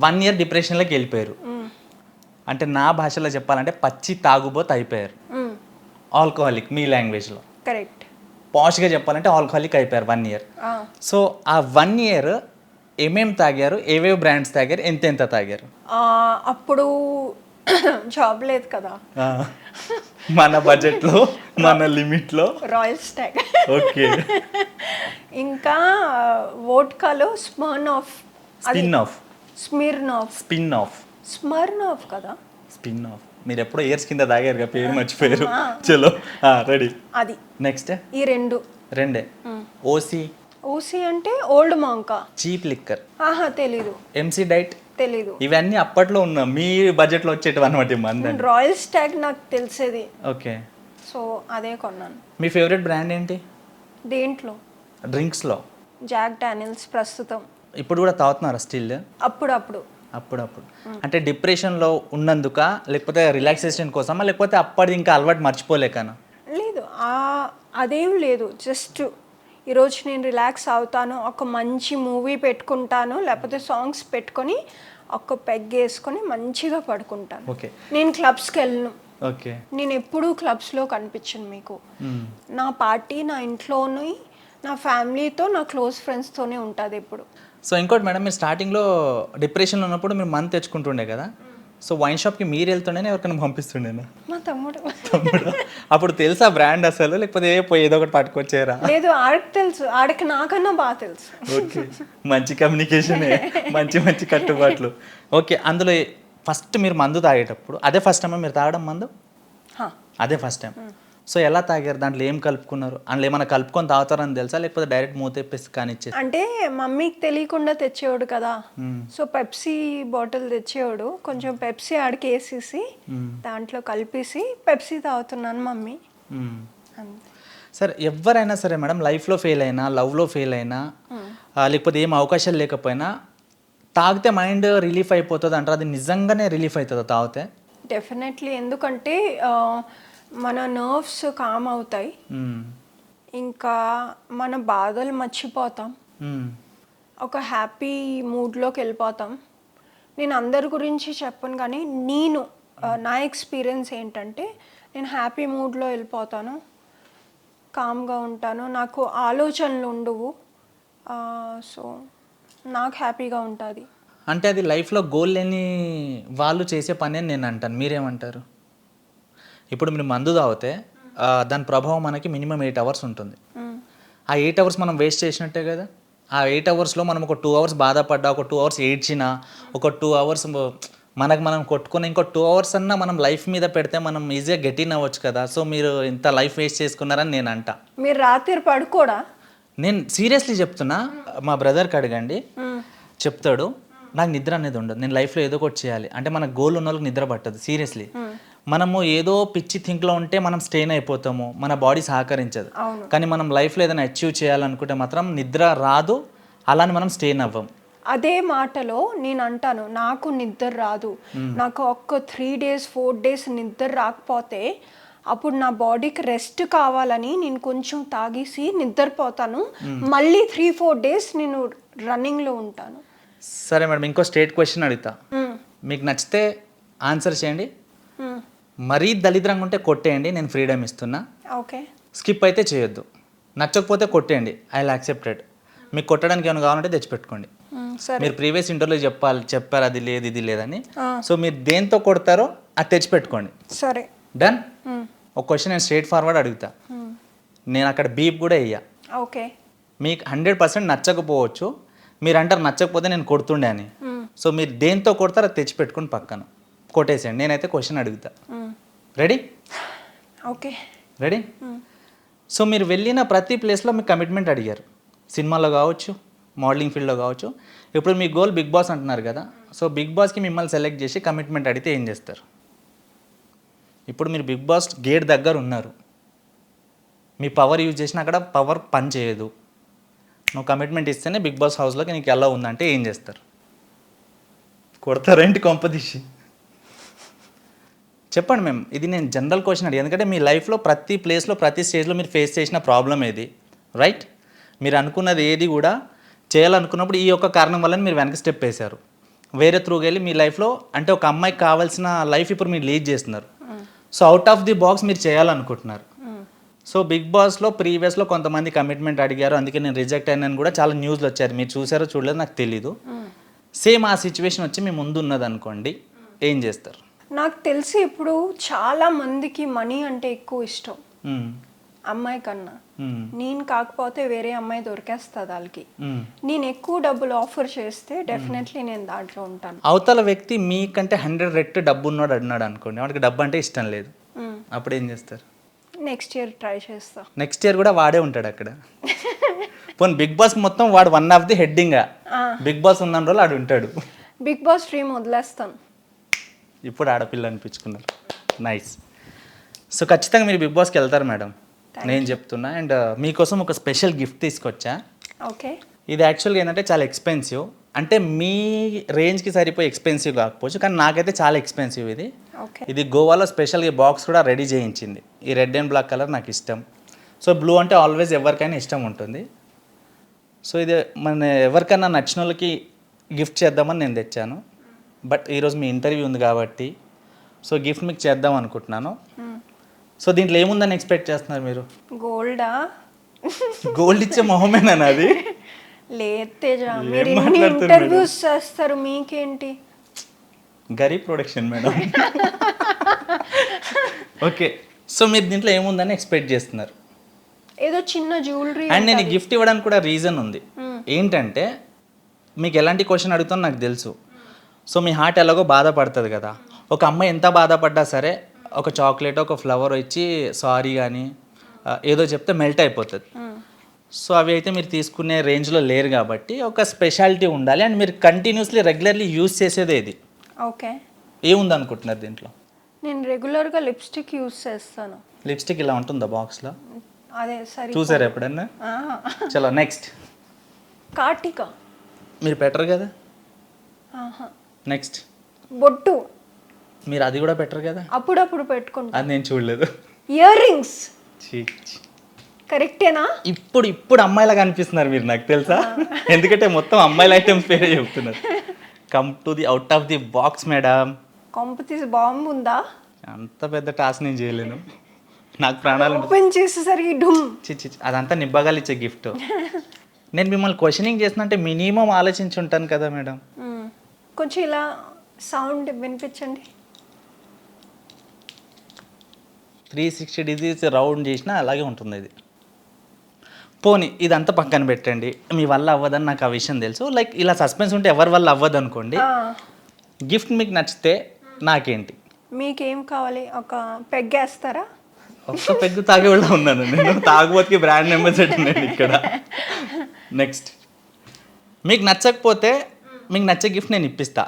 1 year డిప్రెషన్లోకి వెళ్ళిపోయారు. అంటే నా భాషలో చెప్పాలంటే పచ్చి తాగుబోతు అయిపోయారు, ఆల్కహాలిక్ మీ లాంగ్వేజ్లో. కరెక్ట్. పాష్గా చెప్పాలంటే ఆల్కహాలిక్ అయిపోయారు 1 year. సో ఆ 1 year ఏమేమి తాగారు, ఏవేవి బ్రాండ్స్ తాగారు, ఎంత తాగారు? అప్పుడు జాబ్ లేదు కదా, మన బడ్జెట్లో మన లిమిట్లో రాయల్ స్టాగ్. ఓకే. ఇంకా వోడ్కాలో స్మర్నాఫ్, స్మిర్నాఫ్ కదా, స్పిన్ ఆఫ్. మీరు ఎప్పుడో ఇయర్స్ కింద తాగారు కదా, పేరు మర్చిపోయారు. చలో రెడీ. అది నెక్స్ట్ ఈ రెండే. ఓసి అంటే ఓల్డ్ మాంకా, చీప్ లిక్కర్. తెలీదు. ఎంసీ డైట్ తెలీదు. ఇవన్నీ అప్పట్లో ఉన్న మీ బడ్జెట్లో వచ్చేటివి అనమాట. మంది రాయల్ స్టాగ్ నాకు తెలిసేది. ఓకే. సో అదే కొన్నాను. మీ ఫేవరెట్ బ్రాండ్ ఏంటి దేంట్లో? డ్రింక్స్లో? జాక్ డానియల్స్ ప్రస్తుతం. ఇప్పుడు కూడా తాగుతున్నారా స్టిల్? అప్పుడప్పుడు. అంటే డిప్రెషన్లో ఉన్నందుక, లేకపోతే రిలాక్సేషన్ కోసమా, లేకపోతే అప్పటి ఇంకా అలవాటు మర్చిపోలేకనా? లేదు, అదేం లేదు. జస్ట్ ఈరోజు నేను రిలాక్స్ అవుతాను, ఒక మంచి మూవీ పెట్టుకుంటాను, లేకపోతే సాంగ్స్ పెట్టుకొని ఒక పెగ్ వేసుకొని మంచిగా పడుకుంటాను. ఓకే. నేను క్లబ్స్కి వెళ్ళను. ఓకే. నేను ఎప్పుడూ క్లబ్స్లో కనిపించను మీకు. నా పార్టీ నా ఇంట్లోని, నా ఫ్యామిలీతో, నా క్లోజ్ ఫ్రెండ్స్తోనే ఉంటుంది ఎప్పుడు. సో ఇంకోటి మేడం, మీరు స్టార్టింగ్లో డిప్రెషన్లో ఉన్నప్పుడు మీరు మంత్ తెచ్చుకుంటుండే కదా, సో వైన్ షాప్కి మీరు వెళ్తుండేనా, ఎవరికైనా పంపిస్తుండేనా? మా తమ్ముడు. అప్పుడు తెలుసా బ్రాండ్ అసలు, లేకపోతే ఏదో ఒకటి పట్టుకొచ్చారా? లేదు, ఆడికి తెలుసు. ఆడికి నాకన్నా బాగా తెలుసు. ఓకే, మంచి కమ్యూనికేషనే, మంచి కట్టుబాట్లు. ఓకే. అందులో ఫస్ట్ మీరు మందు తాగేటప్పుడు అదే ఫస్ట్ టైం మీరు తాగడం మందు? అదే ఫస్ట్ టైం. సో ఎలా తాగారు, దాంట్లో ఏం కలుపుకున్నారు, అందులో ఏమైనా కలుపుకొని తాగుతారని తెలుసా, లేకపోతే డైరెక్ట్ మూతేప్పేసి కానిచ్చేసి? అంటే మమ్మీకి తెలియకుండా తెచ్చేవాడు కదా, సో పెప్సీ బాటిల్ తెచ్చేవాడు, కొంచెం పెప్సీ ఆడికి వేసేసి దాంట్లో కలిపేసి పెప్సీ తాగుతున్నాను మమ్మీ. సరే, ఎవరైనా సరే మేడం, లైఫ్లో ఫెయిల్ అయినా, లవ్లో ఫెయిల్ అయినా, లేకపోతే ఏం అవకాశాలు లేకపోయినా తాగితే మైండ్ రిలీఫ్ అయిపోతుంది అంటారు. అది నిజంగానే రిలీఫ్ అవుతుందా తాగితే? డెఫినెట్లీ. ఎందుకంటే మన నర్వ్స్ కామ్ అవుతాయి, ఇంకా మన బాధలు మర్చిపోతాం, ఒక హ్యాపీ మూడ్లోకి వెళ్ళిపోతాం. నేను అందరి గురించి చెప్పను, కానీ నా ఎక్స్పీరియన్స్ ఏంటంటే నేను హ్యాపీ మూడ్లో వెళ్ళిపోతాను, కామ్గా ఉంటాను, నాకు ఆలోచనలు ఉండవు. సో నాకు హ్యాపీగా ఉంటుంది. అంటే అది లైఫ్లో గోల్ లేని వాళ్ళు చేసే పని అని నేను అంటాను. మీరేమంటారు? ఇప్పుడు మీరు మందు తాగితే దాని ప్రభావం మనకి మినిమం 8 hours ఉంటుంది. ఆ 8 hours మనం వేస్ట్ చేసినట్టే కదా. ఆ 8 hours మనం ఒక 2 hours బాధపడ్డా, ఒక 2 hours ఏడ్చినా, ఒక 2 hours మనం కొట్టుకుని ఇంకో 2 hours అన్నా మనం లైఫ్ మీద పెడితే మనం ఈజీగా గెట్ ఇన్ అవ్వచ్చు కదా. సో మీరు ఇంత లైఫ్ వేస్ట్ చేసుకున్నారని నేను అంటా. మీరు రాత్రి పడుకోడా? నేను సీరియస్లీ చెప్తున్నా, మా బ్రదర్కి అడగండి, చెప్తాడు. నాకు నిద్ర అనేది ఉండదు, నేను లైఫ్లో ఏదో ఒకటి చేయాలి అంటే. మన గోల్ ఉన్న వాళ్ళకి నిద్ర పట్టదు. సీరియస్లీ మనము ఏదో పిచ్చి థింక్లో ఉంటే మనం స్టెయిన్ అయిపోతాము, మన బాడీ సహకరించదు. కానీ మనం లైఫ్లో ఏదైనా అచీవ్ చేయాలనుకుంటే మాత్రం నిద్ర రాదు, అలానే మనం స్టెయిన్ అవ్వం. అదే మాటలో నేను అంటాను, నాకు నిద్ర రాదు, నాకు ఒక్క 3 days 4 days నిద్ర రాకపోతే అప్పుడు నా బాడీకి రెస్ట్ కావాలని నేను కొంచెం తాగేసి నిద్రపోతాను, మళ్ళీ 3-4 days నేను రన్నింగ్లో ఉంటాను. సరే మేడం, ఇంకో స్ట్రేట్ క్వశ్చన్ అడుగుతా, మీకు నచ్చితే ఆన్సర్ చేయండి, మరీ దళిద్రంగా ఉంటే కొట్టేయండి, నేను ఫ్రీడమ్ ఇస్తున్నా. ఓకే. స్కిప్ అయితే చేయొద్దు, నచ్చకపోతే కొట్టేయండి, ఐ విల్ యాక్సెప్టెడ్. మీకు కొట్టడానికి ఏమైనా కావాలంటే తెచ్చిపెట్టుకోండి. మీరు ప్రీవియస్ ఇంటర్వ్యూలో చెప్పారు అది లేదు ఇది లేదని. సో మీరు దేంతో కొడతారో అది తెచ్చిపెట్టుకోండి. సరే, డన్. ఒక క్వశ్చన్ నేను స్ట్రేట్ ఫార్వర్డ్ అడుగుతా, నేను అక్కడ బీప్ కూడా వేయ. ఓకే. మీకు 100% నచ్చకపోవచ్చు, మీరు అంటారు నచ్చకపోతే నేను కొడుతుండే అని. సో మీరు దేంతో కొడతారో అది తెచ్చిపెట్టుకుని పక్కన కొట్టేసేయండి. నేనైతే క్వశ్చన్ అడుగుతా. రెడీ? Okay, ready. సో మీరు వెళ్ళిన ప్రతి ప్లేస్లో మీకు కమిట్మెంట్ అడిగారు, సినిమాలో కావచ్చు, మోడలింగ్ ఫీల్డ్లో కావచ్చు. ఇప్పుడు మీ గోల్ బిగ్ బాస్ అంటున్నారు కదా, సో బిగ్ బాస్కి మిమ్మల్ని సెలెక్ట్ చేసి కమిట్మెంట్ అడిగితే ఏం చేస్తారు? ఇప్పుడు మీరు బిగ్ బాస్ గేట్ దగ్గర ఉన్నారు, మీ పవర్ యూజ్ చేసినా అక్కడ పవర్ పని చేయదు, నువ్వు కమిట్మెంట్ ఇస్తేనే బిగ్ బాస్ హౌస్లోకి నీకు ఎలా ఉందంటే ఏం చేస్తారు? కొడతారేంటి కొంపదీసి? చెప్పండి మేము, ఇది నేను జనరల్ క్వశ్చన్ అడిగాను, ఎందుకంటే మీ లైఫ్లో ప్రతి ప్లేస్లో ప్రతి స్టేజ్లో మీరు ఫేస్ చేసిన ప్రాబ్లం ఏది, రైట్? మీరు అనుకున్నది ఏది కూడా చేయాలనుకున్నప్పుడు ఈ యొక్క కారణం వల్ల మీరు వెనక స్టెప్ వేశారు. వేరే త్రూకి వెళ్ళి మీ లైఫ్లో అంటే ఒక అమ్మాయికి కావాల్సిన లైఫ్ ఇప్పుడు మీరు లీడ్ చేస్తున్నారు. So out of the box మీరు చేయాలనుకుంటున్నారు. సో బిగ్ బాస్లో ప్రీవియస్లో కొంతమంది కమిట్మెంట్ అడిగారు, అందుకే నేను రిజెక్ట్ అయినాను కూడా చాలా న్యూస్లు వచ్చారు. మీరు చూసారో చూడలేదు నాకు తెలీదు. సేమ్ ఆ సిచ్యువేషన్ వచ్చి మీ ముందు ఉన్నది అనుకోండి, ఏం చేస్తారు? నాకు తెలిసి ఇప్పుడు చాలా మందికి మనీ అంటే ఎక్కువ ఇష్టం అమ్మాయి కన్నా. నేను కాకపోతే వేరే అమ్మాయి దొరికేస్తుంది వాళ్ళకి. నేను ఎక్కువ డబ్బులు ఆఫర్ చేస్తే డెఫినెట్లీ నేను దాంట్లో ఉంటాను. అవతల వ్యక్తి మీకంటే 100 రెట్టు డబ్బు ఉన్నాడు అన్నాడు అనుకోండి, వాడికి డబ్బు అంటే ఇష్టం లేదు, అప్పుడు ఏం చేస్తారు? నెక్స్ట్ ఇయర్ ట్రై చేస్తా. నెక్స్ట్ ఇయర్ కూడా వాడే ఉంటాడు అక్కడ. పోనీ బిగ్ బాస్ మొత్తం వాడు one of the heading. Bigg Boss ఉన్న రోజులు ఆడు ఉంటాడు. బిగ్ బాస్ డ్రీమ్ వదిలేస్తాను. ఇప్పుడు ఆడపిల్ల అనిపించుకున్నారు. నైస్. సో ఖచ్చితంగా మీరు బిగ్ బాస్కి వెళ్తారు మేడం, నేను చెప్తున్నా. అండ్ మీకోసం ఒక స్పెషల్ గిఫ్ట్ తీసుకొచ్చా. ఓకే. ఇది యాక్చువల్గా ఏంటంటే చాలా ఎక్స్పెన్సివ్, అంటే మీ రేంజ్కి సరిపోయి ఎక్స్పెన్సివ్ కాకపోవచ్చు, కానీ నాకైతే చాలా ఎక్స్పెన్సివ్ ఇది. ఇది గోవాలో స్పెషల్గా బాక్స్ కూడా రెడీ చేయించింది. ఈ రెడ్ అండ్ బ్లాక్ కలర్ నాకు ఇష్టం. సో బ్లూ అంటే ఆల్వేస్ ఎవరికైనా ఇష్టం ఉంటుంది. సో ఇది మన ఎవరికైనా నచ్చిన వాళ్ళకి గిఫ్ట్ చేద్దామని నేను తెచ్చాను. బట్ ఈరోజు మీ ఇంటర్వ్యూ ఉంది కాబట్టి సో గిఫ్ట్ మీకు చేద్దాం అనుకుంటున్నాను. సో దీంట్లో ఏముందని ఎక్స్పెక్ట్ చేస్తున్నారు మీరు? గోల్డా? గోల్డ్ ఇచ్చే మొహమేనా అది? లేదు తేజ, మీరు ఇన్ని ఇంటర్వ్యూస్ చేస్తారు, మీకేంటి? గరీబ్ ప్రొడక్షన్ మేడం. ఓకే, సో మీరు దీంట్లో ఏముందని ఎక్స్పెక్ట్ చేస్తున్నారు? ఏదో చిన్న జ్యువెలరీ. అండ్ నేను గిఫ్ట్ ఇవ్వడానికి కూడా రీజన్ ఉంది. ఏంటంటే మీకు ఎలాంటి క్వశ్చన్ అడుగుతానో నాకు తెలుసు. సో మీ హార్ట్ ఎలాగో బాధపడుతుంది కదా. ఒక అమ్మాయి ఎంత బాధపడ్డా సరే ఒక చాక్లెట్, ఒక ఫ్లవర్ ఇచ్చి సారీ కానీ ఏదో చెప్తే మెల్ట్ అయిపోతుంది. సో అవి అయితే మీరు తీసుకునే రేంజ్లో లేరు కాబట్టి ఒక స్పెషాలిటీ ఉండాలి. అండ్ మీరు కంటిన్యూస్లీ రెగ్యులర్లీ యూజ్ చేసేదే ఇది. ఓకే. ఏముంది అనుకుంటున్నారు దీంట్లో? నేను రెగ్యులర్గా లిప్స్టిక్ యూజ్ చేస్తాను. లిప్స్టిక్ ఇలా ఉంటుందా బాక్స్లో? అదే సరే. చూసారు ఎప్పుడన్నా? చలో నెక్స్ట్. కార్టిక మీరు పెట్టరు కదా. నెక్స్ట్ బొట్టు. మీరు అది కూడా పెట్టరు కదా. అప్పుడప్పుడు పెట్టుకుంటా. అది నేను చూడలేదు. Ear rings. కరెక్టేనా? ఇప్పుడు అమ్మాయిలాగా అనిపిస్తున్నారు మీరు, నాకు తెలుసా. ఎందుకంటే మొత్తం అమ్మాయిల ఐటమ్స్ పేరే చెప్తున్నారు. Come to the out of the box madam. Competition bomb ఉందా? అంత పెద్ద టాస్క్ నేను చేయలేను, నాకు ప్రాణాలు. ఓపెన్ చేసేసరికి డుమ్. చిచ్చి, అదంతా నిబ్బగాలు ఇచ్చే గిఫ్ట్. నేను మిమ్మల్ని క్వశ్చనింగ్ చేసినంటే మినిమం ఆలోచించి ఉంటాను కదా మేడం. కొంచెం ఇలా సౌండ్ వినిపించండి. 360 డిగ్రీస్ రౌండ్ చేసినా అలాగే ఉంటుంది ఇది. పోనీ ఇదంతా పక్కన పెట్టండి, మీ వల్ల అవ్వదని నాకు ఆ విషయం తెలుసు. లైక్ ఇలా సస్పెన్స్ ఉంటే ఎవరి వల్ల అవ్వదు అనుకోండి. గిఫ్ట్ మీకు నచ్చితే నాకేంటి? మీకేం కావాలి? ఒక పెగ్గేస్తారా? ఒక్క పెగ్గు తాగే కూడా ఉన్నాను నేను, తాగుబోతుకి బ్రాండ్ అంబాసిడర్ నేను ఇక్కడ. నెక్స్ట్, మీకు నచ్చకపోతే మీకు నచ్చే గిఫ్ట్ నేను ఇప్పిస్తా.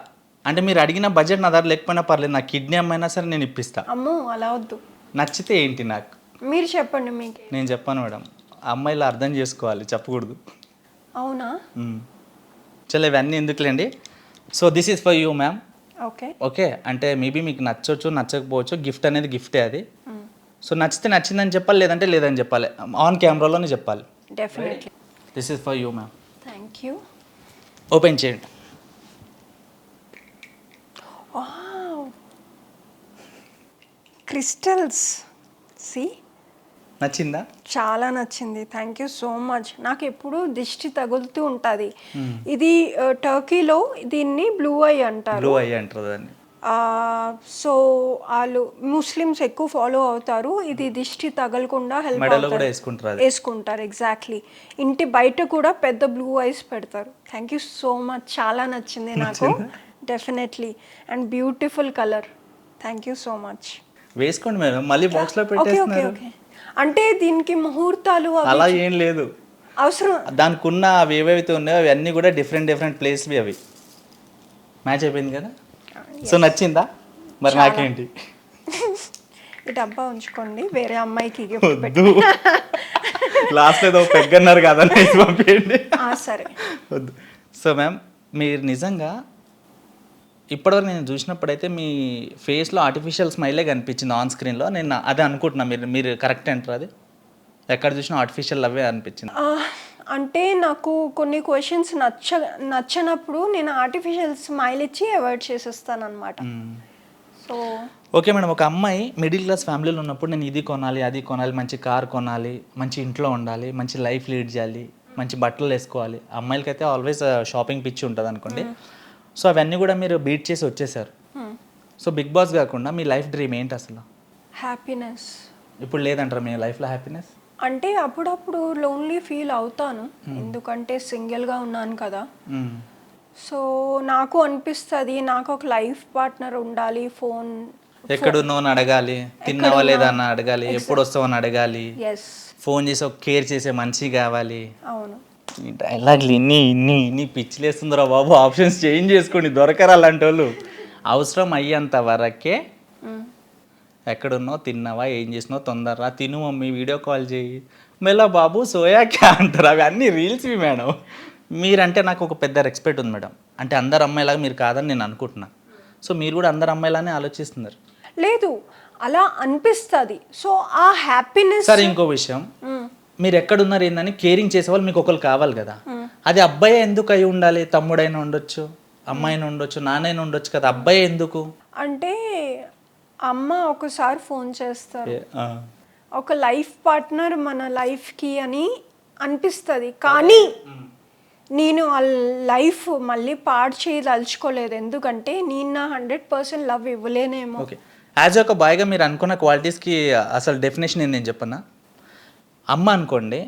అంటే మీరు అడిగిన బడ్జెట్ నా దగ్గర లేకపోయినా పర్లేదు, నా కిడ్నీ అమ్మైనా సరే నేను ఇప్పిస్తా. అమ్మో అలా వద్దు. నచ్చితే ఏంటి నాకు మీరు చెప్పండి. మీకు నేను చెప్పాను మేడం, అమ్మాయిలు అర్థం చేసుకోవాలి, చెప్పకూడదు. అవునా? చలో ఇవన్నీ ఎందుకులేండి. So this is for you ma'am. Okay. Okay, అంటే మేబీ మీకు నచ్చవచ్చు నచ్చకపోవచ్చు, గిఫ్ట్ అనేది గిఫ్టే అది. సో నచ్చితే నచ్చిందని చెప్పాలి, లేదంటే లేదని చెప్పాలి, ఆన్ కెమెరాలోనే చెప్పాలి. Definitely. This is for you ma'am. Thank you. Open చేయండి. క్రిస్టల్స్. సి, నచ్చిందా? చాలా నచ్చింది. Thank you so much. నాకు ఎప్పుడు దిష్టి తగులుతూ ఉంటుంది. ఇది టర్కీలో దీన్ని బ్లూ ఐ అంటారు. బ్లూ ఐ అంటారు దాన్ని. సో వాళ్ళు ముస్లిమ్స్ ఎక్కువ ఫాలో అవుతారు. ఇది దిష్టి తగలకుండా హెల్ప్ వేసుకుంటారు. ఎగ్జాక్ట్లీ. ఇంటి బయట కూడా పెద్ద బ్లూ ఐస్ పెడతారు. Thank you so much. చాలా నచ్చింది నాకు. Definitely. And beautiful colour. Thank you so much. వేసుకోండి మేడం, మళ్ళీ బాక్స్లో పెట్టేస్తున్నారు. అంటే దీనికి ముహూర్తాలు అలా ఏం లేదు, అవసరం. దానికి ఉన్న అవి ఏవైతే ఉన్నాయో అవి అన్నీ కూడా డిఫరెంట్ ప్లేస్వి, అవి మ్యాచ్ అయిపోయింది కదా. సో నచ్చిందా మరి? నాకేంటి, ఈ డబ్బా ఉంచుకోండి, వేరే అమ్మాయికి వద్దు. లాస్ట్ ఏదో పెగ్ అన్నారు కదా, పంపించండి. సరే వద్దు. సో మ్యామ్, మీరు నిజంగా ఇప్పటివరకు నేను చూసినప్పుడైతే మీ ఫేస్లో ఆర్టిఫిషియల్ స్మైలే కనిపించింది ఆన్ స్క్రీన్లో. నేను అదే అనుకుంటున్నా, మీరు కరెక్ట్ అంటారు? అది ఎక్కడ చూసినా ఆర్టిఫిషియల్ అవే అనిపించింది. అంటే నాకు కొన్ని క్వశ్చన్స్ నచ్చనప్పుడు నేను ఆర్టిఫిషియల్ స్మైల్ ఇచ్చి అవాయిడ్ చేసేస్తాను అనమాట. సో ఓకే మేడం, ఒక అమ్మాయి మిడిల్ క్లాస్ ఫ్యామిలీలో ఉన్నప్పుడు నేను ఇది కొనాలి అది కొనాలి, మంచి కార్ కొనాలి, మంచి ఇంట్లో ఉండాలి, మంచి లైఫ్ లీడ్ చేయాలి, మంచి బట్టలు వేసుకోవాలి. అమ్మాయిలకి అయితే ఆల్వేస్ షాపింగ్ పిచ్చి ఉంటుంది అనుకోండి. సో అవన్నీ కూడా మీరు బీట్ చేసి వచ్చేసారు. సో బిగ్ బాస్ కాకుండా మీ లైఫ్ డ్రీమ్ ఏంటి అసలు? హ్యాపీనెస్. ఇప్పుడు లేదంటారా మీ లైఫ్లో హ్యాపీనెస్? అంటే అప్పుడప్పుడు లోన్లీ ఫీల్ అవుతాను, ఎందుకంటే సింగిల్గా ఉన్నాను కదా. సో నాకు అనిపిస్తుంది నాకు ఒక లైఫ్ పార్ట్నర్ ఉండాలి. ఫోన్ ఎక్కడున్నావు అని అడగాలి, తిన్నావా లేదా అని అడగాలి, ఎప్పుడు వస్తావు అని అడగాలి, ఎస్, ఫోన్ చేసి ఒక కేర్ చేసే మనిషి కావాలి. అవును. ఈ డైలాగ్లు ఇన్ని పిచ్చిలేస్తుందిరా బాబు. ఆప్షన్స్ చేంజ్ చేసుకోండి, దొరకరు అలాంటి వాళ్ళు. అవసరం అయ్యేంత వరకే ఎక్కడున్నావు, తిన్నావా, ఏం చేసినావు, తొందరరా తిను మమ్మీ, వీడియో కాల్ చేయి, మెల్ల బాబు సోయా క్యా అంటారు. అవి అన్నీ రీల్స్వి మేడం. మీరంటే నాకు ఒక పెద్ద రెస్పెక్ట్ ఉంది మేడం. అంటే అందరు అమ్మాయిలాగా మీరు కాదని నేను అనుకుంటున్నా. సో మీరు కూడా అందరు అమ్మాయిలానే ఆలోచిస్తున్నారు. లేదు, అలా అనిపిస్తుంది. సో ఆ హ్యాపీనెస్. సరే ఇంకో విషయం, మీరు ఎక్కడున్నారు ఏందని కేరింగ్ చేసేవాళ్ళు మీకు ఒకరు కావాలి కదా. అది అబ్బాయి ఎందుకు అయి ఉండాలి? తమ్ముడైనా ఉండొచ్చు, అమ్మాయినా ఉండొచ్చు, నాన్నైనా ఉండొచ్చు కదా, అబ్బాయి ఎందుకు? అంటే అమ్మ ఒకసారి ఫోన్ చేస్తారు, ఒక లైఫ్ పార్ట్నర్ మన లైఫ్కి అని అనిపిస్తుంది. కానీ నేను ఆ లైఫ్ మళ్ళీ పాడు చేయదలుచుకోలేదు, ఎందుకంటే నేను నా 100% లవ్ ఇవ్వలేనేమో. ఓకే, యాజ్ ఒక బాయ్గా మీరు అనుకున్న క్వాలిటీస్కి అసలు డెఫినేషన్ ఏంటి నేను చెప్పన్నా? అమ్మ అనుకోండి,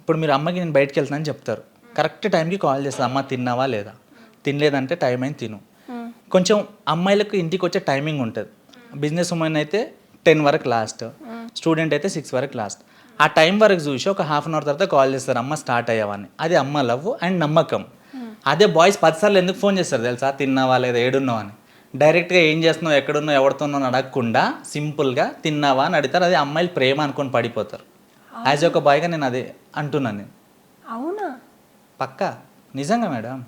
ఇప్పుడు మీరు అమ్మకి నేను బయటకు వెళ్తానని చెప్తారు, కరెక్ట్ టైంకి కాల్ చేస్తారు, అమ్మ తిన్నావా లేదా, తినలేదంటే టైం అయింది తిను. కొంచెం అమ్మాయిలకు ఇంటికి వచ్చే టైమింగ్ ఉంటుంది. బిజినెస్ ఉమెన్ అయితే 10 వరకు లాస్ట్, స్టూడెంట్ అయితే 6 వరకు లాస్ట్. ఆ టైం వరకు చూసి ఒక హాఫ్ అన్ అవర్ తర్వాత కాల్ చేస్తారు, అమ్మ స్టార్ట్ అయ్యావని. అది అమ్మ లవ్ అండ్ నమ్మకం. అదే బాయ్స్ 10 సార్లు ఎందుకు ఫోన్ చేస్తారు తెలుసా? తిన్నావా లేదా, ఏడున్నావా అని. డైరెక్ట్గా ఏం చేస్తున్నావు, ఎక్కడున్నావు, ఎవరితోన్నావు అని అడగకుండా సింపుల్గా తిన్నావా అని అడుగుతారు. అది అమ్మాయిలు ప్రేమ అనుకొని పడిపోతారు. యాజ్ ఒక బాయ్గా నేను అదే అంటున్నాను. నేను అవునా? పక్కా నిజంగా మేడం,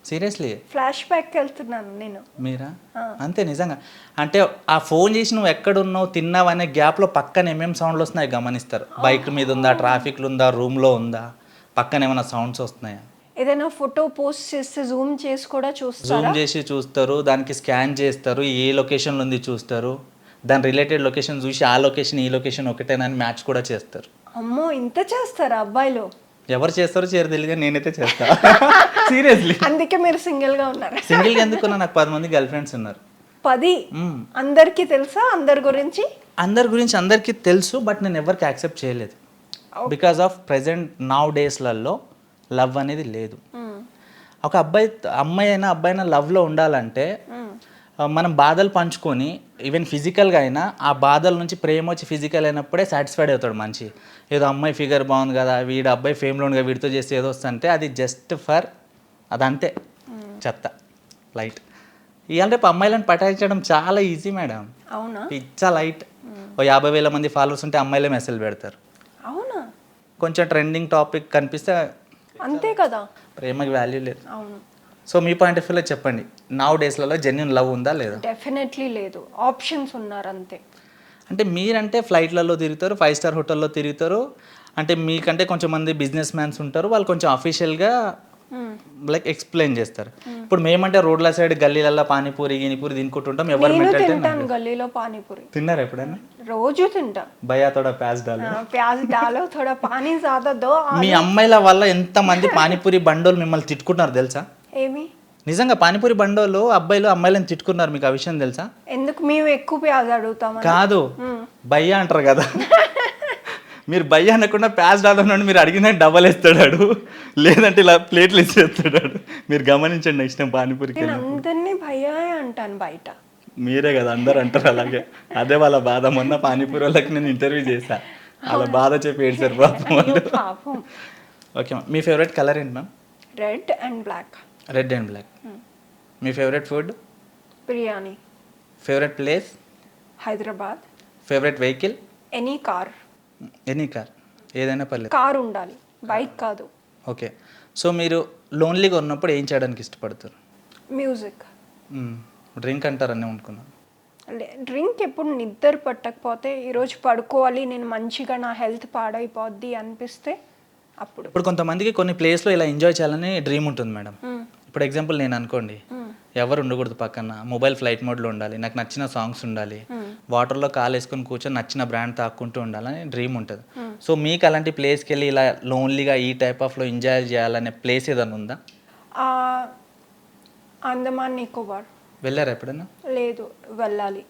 సీరియస్లీ. ఫ్లాష్ బ్యాక్కి వెళ్తున్నాను నేను. మీరా? అంతే నిజంగా. అంటే ఆ ఫోన్ చేసి నువ్వు ఎక్కడున్నావు, తిన్నావు అనే గ్యాప్లో పక్కన ఏమేమి సౌండ్లు వస్తున్నాయి గమనిస్తారు. బైక్ మీద ఉందా, ట్రాఫిక్లో ఉందా, రూమ్లో ఉందా, పక్కన ఏమైనా సౌండ్స్ వస్తున్నాయా. ఏదైనా ఫోటో పోస్ట్ చేస్తే జూమ్ చేసి కూడా చూస్తారు, జూమ్ చేసి చూస్తారు, దానికి స్కాన్ చేస్తారు, ఏ లొకేషన్లో ఉంది చూస్తారు, దాని రిలేటెడ్ లొకేషన్ చూసి ఆ లొకేషన్ ఈ లొకేషన్ ఒకటేనని మ్యాచ్ కూడా చేస్తారు. అమ్మో, ఇంత చేస్తారా అబ్బాయిలు? ఎవరు చేస్తారో చేయరు తెలియదు, నేనైతే చేస్తా. సీరియస్లీ. అందుకే మీరు సింగిల్గా ఉన్నారు. సింగిల్గా ఎందుకున్నా, నాకు 10 మంది గర్ల్ ఫ్రెండ్స్ ఉన్నారు. 10? అందరికీ తెలుసా? అందరి గురించి అందరికీ తెలుసు, బట్ నేను ఎవరికి యాక్సెప్ట్ చేయలేదు. బికాస్ ఆఫ్ ప్రెజెంట్ నౌ డేస్లలో లవ్ అనేది లేదు. ఒక అమ్మాయి అయినా అబ్బాయి అయినా లవ్లో ఉండాలంటే మనం బాధలు పంచుకొని ఈవెన్ ఫిజికల్గా అయినా ఆ బాధల నుంచి ప్రేమ వచ్చి ఫిజికల్ అయినప్పుడే సాటిస్ఫైడ్ అవుతాడు మనిషి. ఏదో అమ్మాయి ఫిగర్ బాగుంది కదా, వీడు అబ్బాయి ఫేమ్లో ఉండగా వీడితో చేస్తే ఏదో వస్తుంటే అది జస్ట్ ఫర్ అదంతే, చెత్త లైట్. ఇవాళ రేపు అమ్మాయిలను పటాయించడం చాలా ఈజీ మేడం. అవునా? పిచ్చా లైట్. ఓ 50,000 మంది ఫాలోవర్స్ ఉంటే అమ్మాయిలే మెసేజ్ పెడతారు. అవునా? కొంచెం ట్రెండింగ్ టాపిక్ కనిపిస్తే అంతే కదా, ప్రేమకి వాల్యూ లేదు. అవును. సో మీ పాయింట్ ఆఫ్ వ్యూలో చెప్పండి, నౌ డేస్లలో జెన్యున్ లవ్ ఉందా లేదా? డెఫినెట్లీ లేదు, ఆప్షన్స్ ఉన్నారు అంతే. అంటే మీరంటే ఫ్లైట్లలో తిరుగుతారు, 5 స్టార్ హోటల్లో తిరుగుతారు. అంటే మీకంటే కొంచెం మంది బిజినెస్ మ్యాన్స్ ఉంటారు, వాళ్ళు కొంచెం అఫీషియల్గా లైక్ ఎక్స్ప్లెయిన్ చేస్తారు. ఇప్పుడు మేమంటే రోడ్ల సైడ్ గల్లీలలో పానీపూరి గినిపూరి తినుకుంటుంటాం. ఎవరు తింటాను గల్లీలో పానీపూరి. తిన్నారా ఎప్పుడైనా? రోజు తింటా. భయ్యా తోడా ప్యాజ్ డాలో థోడా పానీ జ్యాదా దో. మీ అమ్మాయిల వల్ల ఎంతమంది పానీపూరి బండోలు మిమ్మల్ని తిట్టుకుంటున్నారు తెలుసా? ఏమి? నిజంగా పానీపూరి బండోలు అబ్బాయిలు అమ్మాయిలను తిట్టుకున్నారు, మీకు ఆ విషయం తెలుసా? ఎందుకు మేము ఎక్కువ ప్యాజ్ అడుగుతాం? కాదు, భయ్యా అంటారు కదా. మీరు భయ్యా అనకుండా ప్యాజ్ డాలర్ మీరు అడిగిన డబల్ వేస్తాడు, లేదంటే ఇలా ప్లేట్లు ఇచ్చేస్తాడు. మీరు గమనించండి నెక్స్ట్ టైం పానీపూరికి. అందరినీ భయ్యా అంటాను బయట. మీరే కదా అందరు అంటారు అలాగే. అదే వాళ్ళ బాధ. మొన్న పానీపూరి వాళ్ళకి నేను ఇంటర్వ్యూ చేశా, వాళ్ళ బాధ చెప్పి ఏడ్చారు పాపం వాళ్ళు. ఓకే, మీ ఫేవరెట్ కలర్ ఏంటి ma'am? Red and black. Red and black. మీ favourite food? Biryani. Favourite place? Hyderabad. Favourite vehicle? Any car. Any car, ఏదైనా పర్లేదు, కార్ ఉండాలి, బైక్ కాదు. ఓకే. సో మీరు లోన్లీగా ఉన్నప్పుడు ఏం చేయడానికి ఇష్టపడతారు? మ్యూజిక్. డ్రింక్ అంటారని అనుకున్నాను. డ్రింక్ ఎప్పుడు నిద్ర పట్టకపోతే, ఈరోజు పడుకోవాలి, నేను మంచిగా నా హెల్త్ పాడైపోద్ది అనిపిస్తే అప్పుడు. ఇప్పుడు కొంతమందికి కొన్ని ప్లేస్లో ఇలా ఎంజాయ్ చేయాలని డ్రీమ్ ఉంటుంది మేడం. ఇప్పుడు ఎగ్జాంపుల్ నేను అనుకోండి, ఎవరు ఉండకూడదు పక్కన, మొబైల్ ఫ్లైట్ మోడ్లో ఉండాలి, నాకు నచ్చిన సాంగ్స్ ఉండాలి, వాటర్లో కాలు వేసుకొని కూర్చొని నచ్చిన బ్రాండ్ తాక్కుంటూ ఉండాలని డ్రీమ్ ఉంటుంది. సో మీకు అలాంటి ప్లేస్కి వెళ్ళి ఇలా లోన్లీగా ఈ టైప్ ఆఫ్లో ఎంజాయ్ చేయాలనే ప్లేస్ ఏదైనా ఉందా? అండమాన్ నికోబార్. వెళ్ళారా ఎప్పుడైనా? లేదు, వెళ్ళాలి.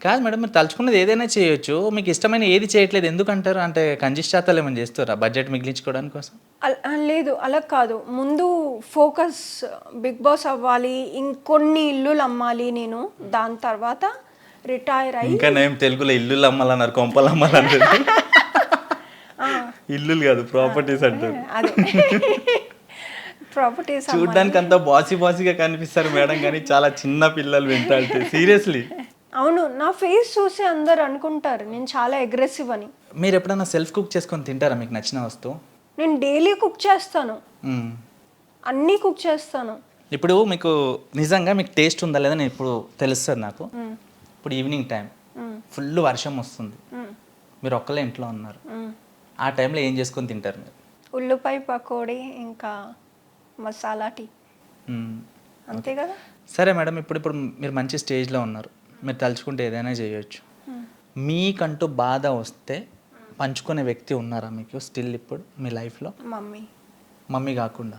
కాదు మేడం, మీరు తలుచుకున్నది ఏదైనా చేయొచ్చు, మీకు ఇష్టమైన ఏది చేయట్లేదు ఎందుకంటారు? అంటే కంజిష్టాతాలు ఏమైనా చేస్తారా బడ్జెట్ మిగిలించుకోవడానికి కోసం? లేదు, అలా కాదు. ముందు ఫోకస్ బిగ్ బాస్ అవ్వాలి, ఇంకొన్ని ఇల్లులు అమ్మాలి నేను, దాని తర్వాత రిటైర్ అయ్యి. ఇంకా నేను తెలుగులో ఇల్లులు అమ్మాలన్నారు, కొంపలు అమ్మాలన్నారు. ఇల్లులు కాదు, ప్రాపర్టీస్ అంటారు. అదే ప్రాపర్టీస్. చూడడానికి అంతా బాసీగా కనిపిస్తారు మేడం, కానీ చాలా చిన్న పిల్లలు వింటారు సీరియస్లీ. అవును, నా ఫేస్ చూసి అందరు అనుకుంటారు నేను చాలా అగ్రెసివ్ అని. మీరు ఎప్పుడైనా సెల్ఫ్ కుక్ చేసుకొని తింటారా మీకు నచ్చిన వస్తువు? నేను డైలీ కుక్ చేస్తాను, అన్నీ కుక్ చేస్తాను. ఇప్పుడు మీకు నిజంగా మీకు టేస్ట్ ఉందా లేదా నేను ఇప్పుడు తెలుస్తుంది నాకు. ఇప్పుడు ఈవినింగ్ టైం ఫుల్ వర్షం వస్తుంది, మీరు ఒక్కలే ఇంట్లో ఉన్నారు, ఆ టైంలో ఏం చేసుకొని తింటారు మీరు? ఉల్లిపాయ పకోడీ ఇంకా మసాలా టీ, అంతే కదా. సరే మేడం, ఇప్పుడు మీరు మంచి స్టేజ్లో ఉన్నారు, మీరు తలుచుకుంటే ఏదైనా చేయొచ్చు. మీకంటూ బాధ వస్తే పంచుకునే వ్యక్తి ఉన్నారా మీకు స్టిల్ ఇప్పుడు మీ లైఫ్లో? మమ్మీ కాకుండా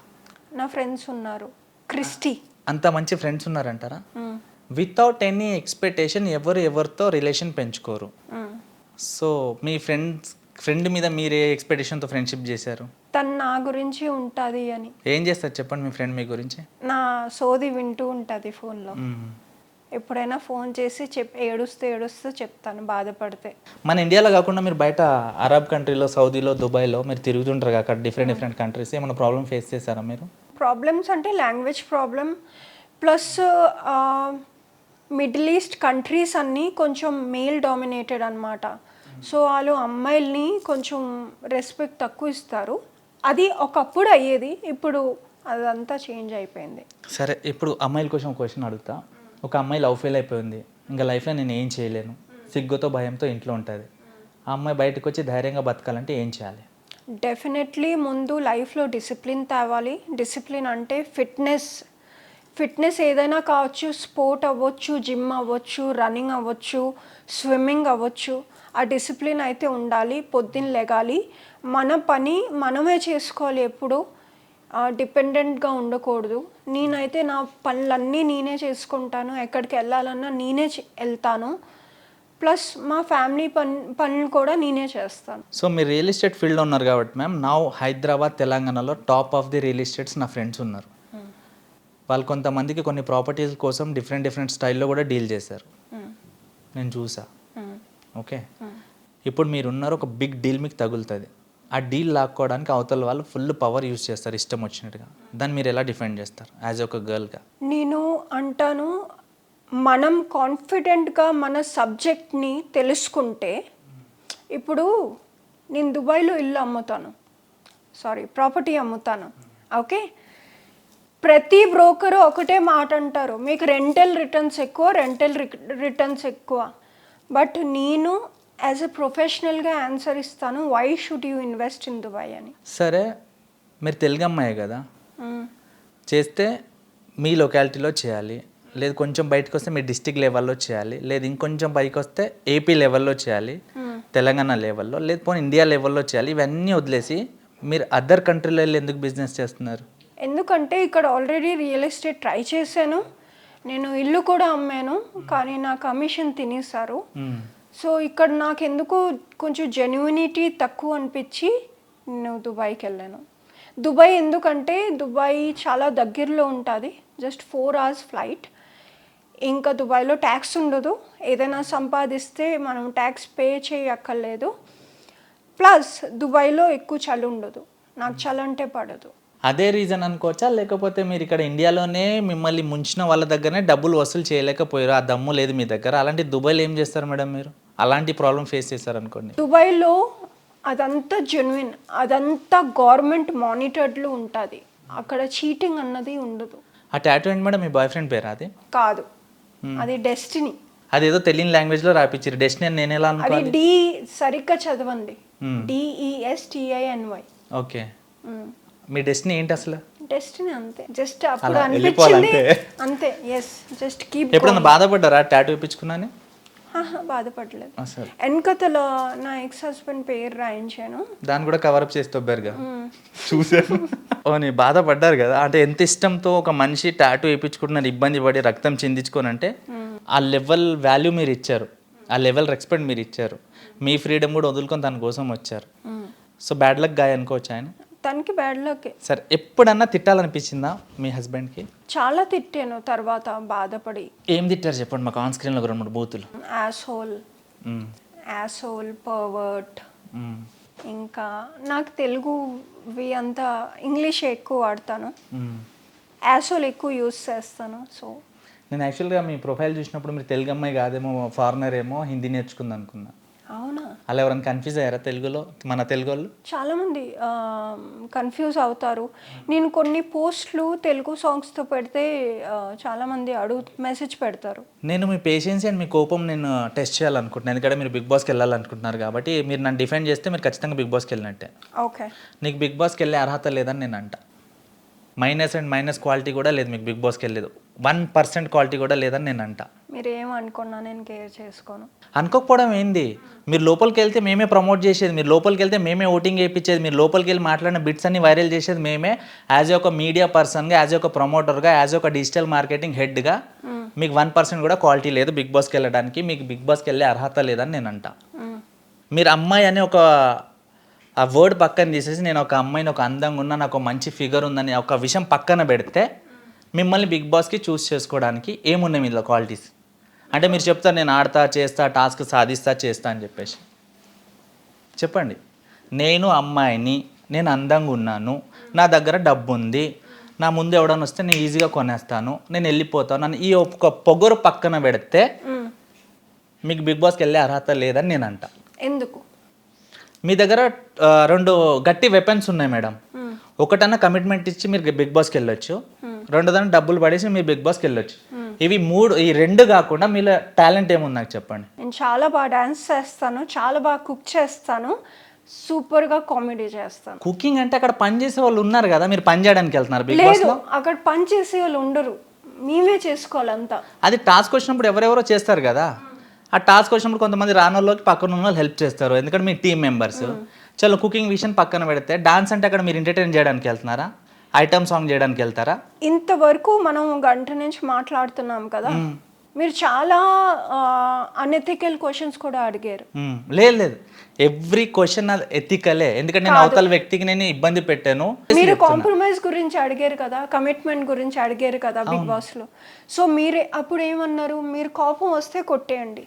నా ఫ్రెండ్స్ ఉన్నారు. క్రిస్టీ. అంత మంచి ఫ్రెండ్స్ ఉన్నారంటారా? వితౌట్ ఎనీ ఎక్స్పెక్టేషన్ ఎవరితో రిలేషన్ పెంచుకోరు. సో మీ ఫ్రెండ్ మీద మీరు ఏ ఎక్స్పెక్టేషన్తో ఫ్రెండ్షిప్ చేశారు? తను నా గురించి ఉంటుంది అని. ఏం చేస్తారు చెప్పండి మీ ఫ్రెండ్ మీ గురించి? నా సోది వింటూ ఉంటుంది ఫోన్లో. ఎప్పుడైనా ఫోన్ చేసి ఏడుస్తే చెప్తాను బాధపడితే. మన ఇండియాలో కాకుండా మీరు బయట అరబ్ కంట్రీలో, సౌదీలో, దుబాయ్లో మీరు తిరుగుతుంటారు అక్కడ డిఫరెంట్ కంట్రీస్, ఏమైనా ప్రాబ్లమ్ ఫేస్ చేశారా మీరు? ప్రాబ్లమ్స్ అంటే language problem, plus middle east countries అన్నీ కొంచెం మేల్ డామినేటెడ్ అనమాట. సో వాళ్ళు అమ్మాయిల్ని కొంచెం రెస్పెక్ట్ తక్కువ ఇస్తారు. అది ఒకప్పుడు అయ్యేది, ఇప్పుడు అదంతా చేంజ్ అయిపోయింది. సరే, ఇప్పుడు అమ్మాయిల కోసం ఒక క్వశ్చన్ అడుగుతా. ఒక అమ్మాయి లవ్ ఫెయిల్ అయిపోయింది, ఇంకా లైఫ్లో నేను ఏం చేయలేను, సిగ్గుతో భయంతో ఇంట్లో ఉంటుంది, ఆ అమ్మాయి బయటకు వచ్చి ధైర్యంగా బతకాలంటే ఏం చేయాలి? డెఫినెట్లీ ముందు లైఫ్లో డిసిప్లిన్ తేవాలి. డిసిప్లిన్ అంటే ఫిట్నెస్ ఏదైనా కావచ్చు, స్పోర్ట్ అవ్వచ్చు, జిమ్ అవ్వచ్చు, రన్నింగ్ అవ్వచ్చు, స్విమ్మింగ్ అవ్వచ్చు. ఆ డిసిప్లిన్ అయితే ఉండాలి. పొద్దున్న లెగాలి, మన పని మనమే చేసుకోవాలి, ఎప్పుడు డిపెండెంట్గా ఉండకూడదు. నేనైతే నా పనులన్నీ నేనే చేసుకుంటాను, ఎక్కడికి వెళ్ళాలన్నా నేనే వెళ్తాను, ప్లస్ మా ఫ్యామిలీ పనులు కూడా నేనే చేస్తాను. సో మీరు రియల్ ఎస్టేట్ ఫీల్డ్లో ఉన్నారు కాబట్టి మ్యామ్, నా హైదరాబాద్ తెలంగాణలో top of the real estates నా ఫ్రెండ్స్ ఉన్నారు. వాళ్ళు కొంతమందికి కొన్ని ప్రాపర్టీస్ కోసం డిఫరెంట్ స్టైల్లో కూడా డీల్ చేశారు, నేను చూసా. ఓకే, ఇప్పుడు మీరున్నారు, ఒక బిగ్ డీల్ మీకు తగులుతుంది, ఆ డీల్ లాక్కోవడానికి అవతల వాళ్ళు ఫుల్ పవర్ యూజ్ చేస్తారు ఇష్టం వచ్చినట్టుగా. దాన్ని మీరు ఎలా డిఫెండ్ చేస్తారు యాజ్ ఒక గర్ల్గా? నేను అంటాను, మనం కాన్ఫిడెంట్గా మన సబ్జెక్ట్ని తెలుసుకుంటే, ఇప్పుడు నేను దుబాయ్లో ప్రాపర్టీ అమ్ముతాను. ఓకే, ప్రతి బ్రోకరు ఒకటే మాట అంటారు, మీకు రెంటల్ రిటర్న్స్ ఎక్కువ. బట్ నేను యాజ్ ఎ ప్రొఫెషనల్గా ఆన్సర్ ఇస్తాను, why should you invest in Dubai అని. సరే, మీరు తెలుగు అమ్మాయి కదా, చేస్తే మీ లొకాలిటీలో చేయాలి, లేదు కొంచెం బయటకు వస్తే మీ డిస్టిక్ లెవెల్లో చేయాలి, లేదు ఇంకొంచెం పైకి వస్తే ఏపీ లెవెల్లో చేయాలి, తెలంగాణ లెవెల్లో, లేదు పోనీ ఇండియా లెవెల్లో చేయాలి. ఇవన్నీ వదిలేసి మీరు అదర్ కంట్రీలో వెళ్ళి ఎందుకు బిజినెస్ చేస్తున్నారు? ఎందుకంటే ఇక్కడ ఆల్రెడీ రియల్ ఎస్టేట్ ట్రై చేశాను, నేను ఇల్లు కూడా అమ్మాను, కానీ నా కమిషన్ తినేశారు. సో ఇక్కడ నాకు ఎందుకు కొంచెం జెన్యూనిటీ తక్కువ అనిపించి నేను దుబాయ్కి వెళ్ళాను. దుబాయ్ ఎందుకంటే దుబాయ్ చాలా దగ్గరలో ఉంటుంది, జస్ట్ 4 hours ఫ్లైట్. ఇంకా దుబాయ్లో ట్యాక్స్ ఉండదు, ఏదైనా సంపాదిస్తే మనం ట్యాక్స్ పే చేయక్కర్లేదు. ప్లస్ దుబాయ్లో ఎక్కువ చలి ఉండదు, నాకు చలి అంటే పడదు. అదే రీజన్ అనుకోవచ్చా, లేకపోతే మీరు ఇక్కడ ఇండియాలోనే మిమ్మల్ని ముంచిన వాళ్ళ దగ్గరనే డబ్బులు వసూలు చేయలేకపోయారు, ఆ దమ్ము లేదు మీ దగ్గర? అలాంటి దుబాయ్లో ఏం చేస్తారు మేడం మీరు? అలాంటి ప్రాబ్లం ఫేస్ చేస్తారు అనుకోండి. దుబాయ్లో అదంతా జెన్యున్, అదంతా గవర్నమెంట్ మానిటర్డ్లో ఉంటుంది, అక్కడ చీటింగ్ అన్నది ఉండదు. ఆ టాటూ ఏంటి మేడం, మీ బాయ్ ఫ్రెండ్ పేరా? అది కాదు, అది డెస్టినీ. అదేదో తెలియని లాంగ్వేజ్లో రాపించారు డెస్టినీ అని, నేను ఎలా అనుకోవాలి? అది సరిగ్గా చదవండి, DESTINY. ఓకే, మీ డెస్టినీ ఏంటి అసలు? డెస్టినీ అంతే, జస్ట్ అప్పుడు అలా అనిపించింది వెళ్ళిపోవాలంతే. అంతే. Yes, just keep. ఎప్పుడన్నా బాధపడ్డారా టాటూ వేయించుకున్నాను? బాధపడలేదు. అసలు వెనకతలో నా ఎక్స్ హస్బెండ్ పేరు రాయించాను, దాన్ని కూడా కవరప్ చేసి తొబ్బారుగా చూసాను. ఓ నీ బాధపడ్డారు కదా, అంటే ఎంత ఇష్టంతో ఒక మనిషి టాటూ వేయించుకుంటున్నారు, ఇబ్బంది పడి రక్తం చిందించుకొని, అంటే ఆ లెవెల్ వాల్యూ మీరు ఇచ్చారు, ఆ లెవెల్ రెస్పెక్ట్ మీరు ఇచ్చారు, మీ ఫ్రీడమ్ కూడా వదులుకొని తన కోసం వచ్చారు. సో బ్యాడ్ లక్ గాయ అనుకోవచ్చు ఆయన. తనకి బ్యాడ్ లక్. సరే, ఎప్పుడన్నా తిట్టాలనిపించిందా మీ హస్బెండ్కి? చాలా తిట్టాను తర్వాత బాధపడి. ఏం తిట్టారు చెప్పండి మాకు, ఆన్ స్క్రీన్లో 2-3 బూతులు. యాసోల్, పర్వర్ట్, ఇంకా నాకు తెలుగువి అంతా, ఇంగ్లీష్ ఎక్కువ వాడతాను, యాసోల్ ఎక్కువ యూస్ చేస్తాను. సో నేను యాక్చువల్గా మీ ప్రొఫైల్ చూసినప్పుడు మీరు తెలుగు అమ్మాయి కాదేమో, ఫారినర్ ఏమో, హిందీ నేర్చుకుంది అనుకున్నా. అవునా? అలా ఎవరైనా కన్ఫ్యూజ్ అయ్యారా తెలుగులో, మన తెలుగు వాళ్ళు? చాలామంది కన్ఫ్యూజ్ అవుతారు. నేను కొన్ని పోస్టులు తెలుగు సాంగ్స్తో పెడితే చాలామంది మెసేజ్ పెడతారు. నేను మీ పేషెన్స్ అండ్ మీ కోపం నేను టెస్ట్ చేయాలనుకుంటున్నాను, ఎందుకంటే మీరు బిగ్ బాస్కి వెళ్ళాలనుకుంటున్నారు కాబట్టి. మీరు నన్ను డిఫెండ్ చేస్తే మీరు ఖచ్చితంగా బిగ్ బాస్కి వెళ్ళినట్టే. ఓకే. నీకు బిగ్ బాస్కి వెళ్ళే అర్హత లేదని నేను అంట. మైనస్ క్వాలిటీ కూడా లేదు మీకు, బిగ్ బాస్కి వెళ్ళలేదు 1% క్వాలిటీ కూడా లేదని నేను అంట. మీరు ఏమనుకున్నా నేను కేర్ చేసుకోను. అనుకోకపోవడం ఏంది? మీరు లోపలికి వెళ్తే మేమే ప్రమోట్ చేసేది, మీరు లోపలికి వెళ్తే మేమే ఓటింగ్ వేయించేది, మీరు లోపలికి వెళ్ళి మాట్లాడిన బిట్స్ అన్ని వైరల్ చేసేది మేమే. యాజ్ ఒక మీడియా పర్సన్గా, యాజ్ ఒక ప్రమోటర్గా, యాజ్ ఒక డిజిటల్ మార్కెటింగ్ హెడ్గా మీకు 1% కూడా క్వాలిటీ లేదు బిగ్ బాస్కి వెళ్ళడానికి, మీకు బిగ్ బాస్కి వెళ్ళే అర్హత లేదని నేను అంట. మీరు అమ్మాయి అనే ఒక ఆ వర్డ్ పక్కన తీసేసి, నేను ఒక అమ్మాయిని, ఒక అందంగా ఉన్నా, నాకు ఒక మంచి ఫిగర్ ఉందని ఒక విషయం పక్కన పెడితే, మిమ్మల్ని బిగ్ బాస్కి చూస్ చేసుకోవడానికి ఏమున్నాయి మీలో క్వాలిటీస్? అంటే మీరు చెప్తారు నేను ఆడతా, చేస్తా, టాస్క్ సాధిస్తా, చేస్తా అని చెప్పేసి. చెప్పండి. నేను అమ్మాయిని, నేను అందంగా ఉన్నాను, నా దగ్గర డబ్బు ఉంది, నా ముందు ఎవడన్నా వస్తే నేను ఈజీగా కొనేస్తాను, నేను వెళ్ళిపోతాను, నన్ను ఈ ఒక్క పొగరు పక్కన పెడితే మీకు బిగ్ బాస్కి వెళ్ళే అర్హత లేదని నేను అంట. ఎందుకు? మీ దగ్గర 2 గట్టి వెపన్స్ ఉన్నాయి మేడం. ఒకటన్నా కమిట్మెంట్ ఇచ్చి మీరు బిగ్ బాస్కి వెళ్ళొచ్చు, రెండోదన్నా డబ్బులు పడేసి మీరు బిగ్ బాస్కి వెళ్ళొచ్చు. ఈ 2 కాకుండా మీలో టాలెంట్ ఏముంది నాకు చెప్పండి. నేను చాలా బాగా డాన్స్ చేస్తాను, చాలా బాగా కుక్ చేస్తాను, సూపర్గా కామెడీ చేస్తాను. కుకింగ్ అంటే అక్కడ పని చేసే వాళ్ళు ఉన్నారు కదా, మీరు పని చేయడానికి వెళ్తున్నారు బిగ్ బాస్ లో? అక్కడ పని చేసే వాళ్ళు ఉండరు, మేమే చేసుకోవాలంతా. అది టాస్క్ వచ్చినప్పుడు ఎవరెవరో చేస్తారు కదా, ఆ టాస్క్ వచ్చినప్పుడు కొంతమంది రానోళ్ళకి పక్కన ఉన్న వాళ్ళు హెల్ప్ చేస్తారు, ఎందుకంటే మీ టీం మెంబర్స్. చలో కుకింగ్ విషయం పక్కన పెడితే, డాన్స్ అంటే అక్కడ మీరు ఎంటర్టైన్ చేయడానికి వెళ్తున్నారా, ఐటమ్ సాంగ్ చేయడానికి వెళ్తారా? ఇంతవరకు మనం గంట నుంచి మాట్లాడుతున్నాం కదా, మీరు చాలా అనెథికల్ క్వశ్చన్స్ కూడా అడిగారు. లేదు, ఎవ్రీ క్వశ్చన్ ఎథికలే, ఎందుకంటే నేను అవతల వ్యక్తికి నేను ఇబ్బంది పెట్టాను. మీరు కాంప్రమైజ్ గురించి అడిగారు కదా, కమిట్మెంట్ గురించి అడిగారు కదా బిగ్ బాస్ లో. సో మీరు అప్పుడు ఏమన్నారు, మీరు కోపం వస్తే కొట్టేయండి.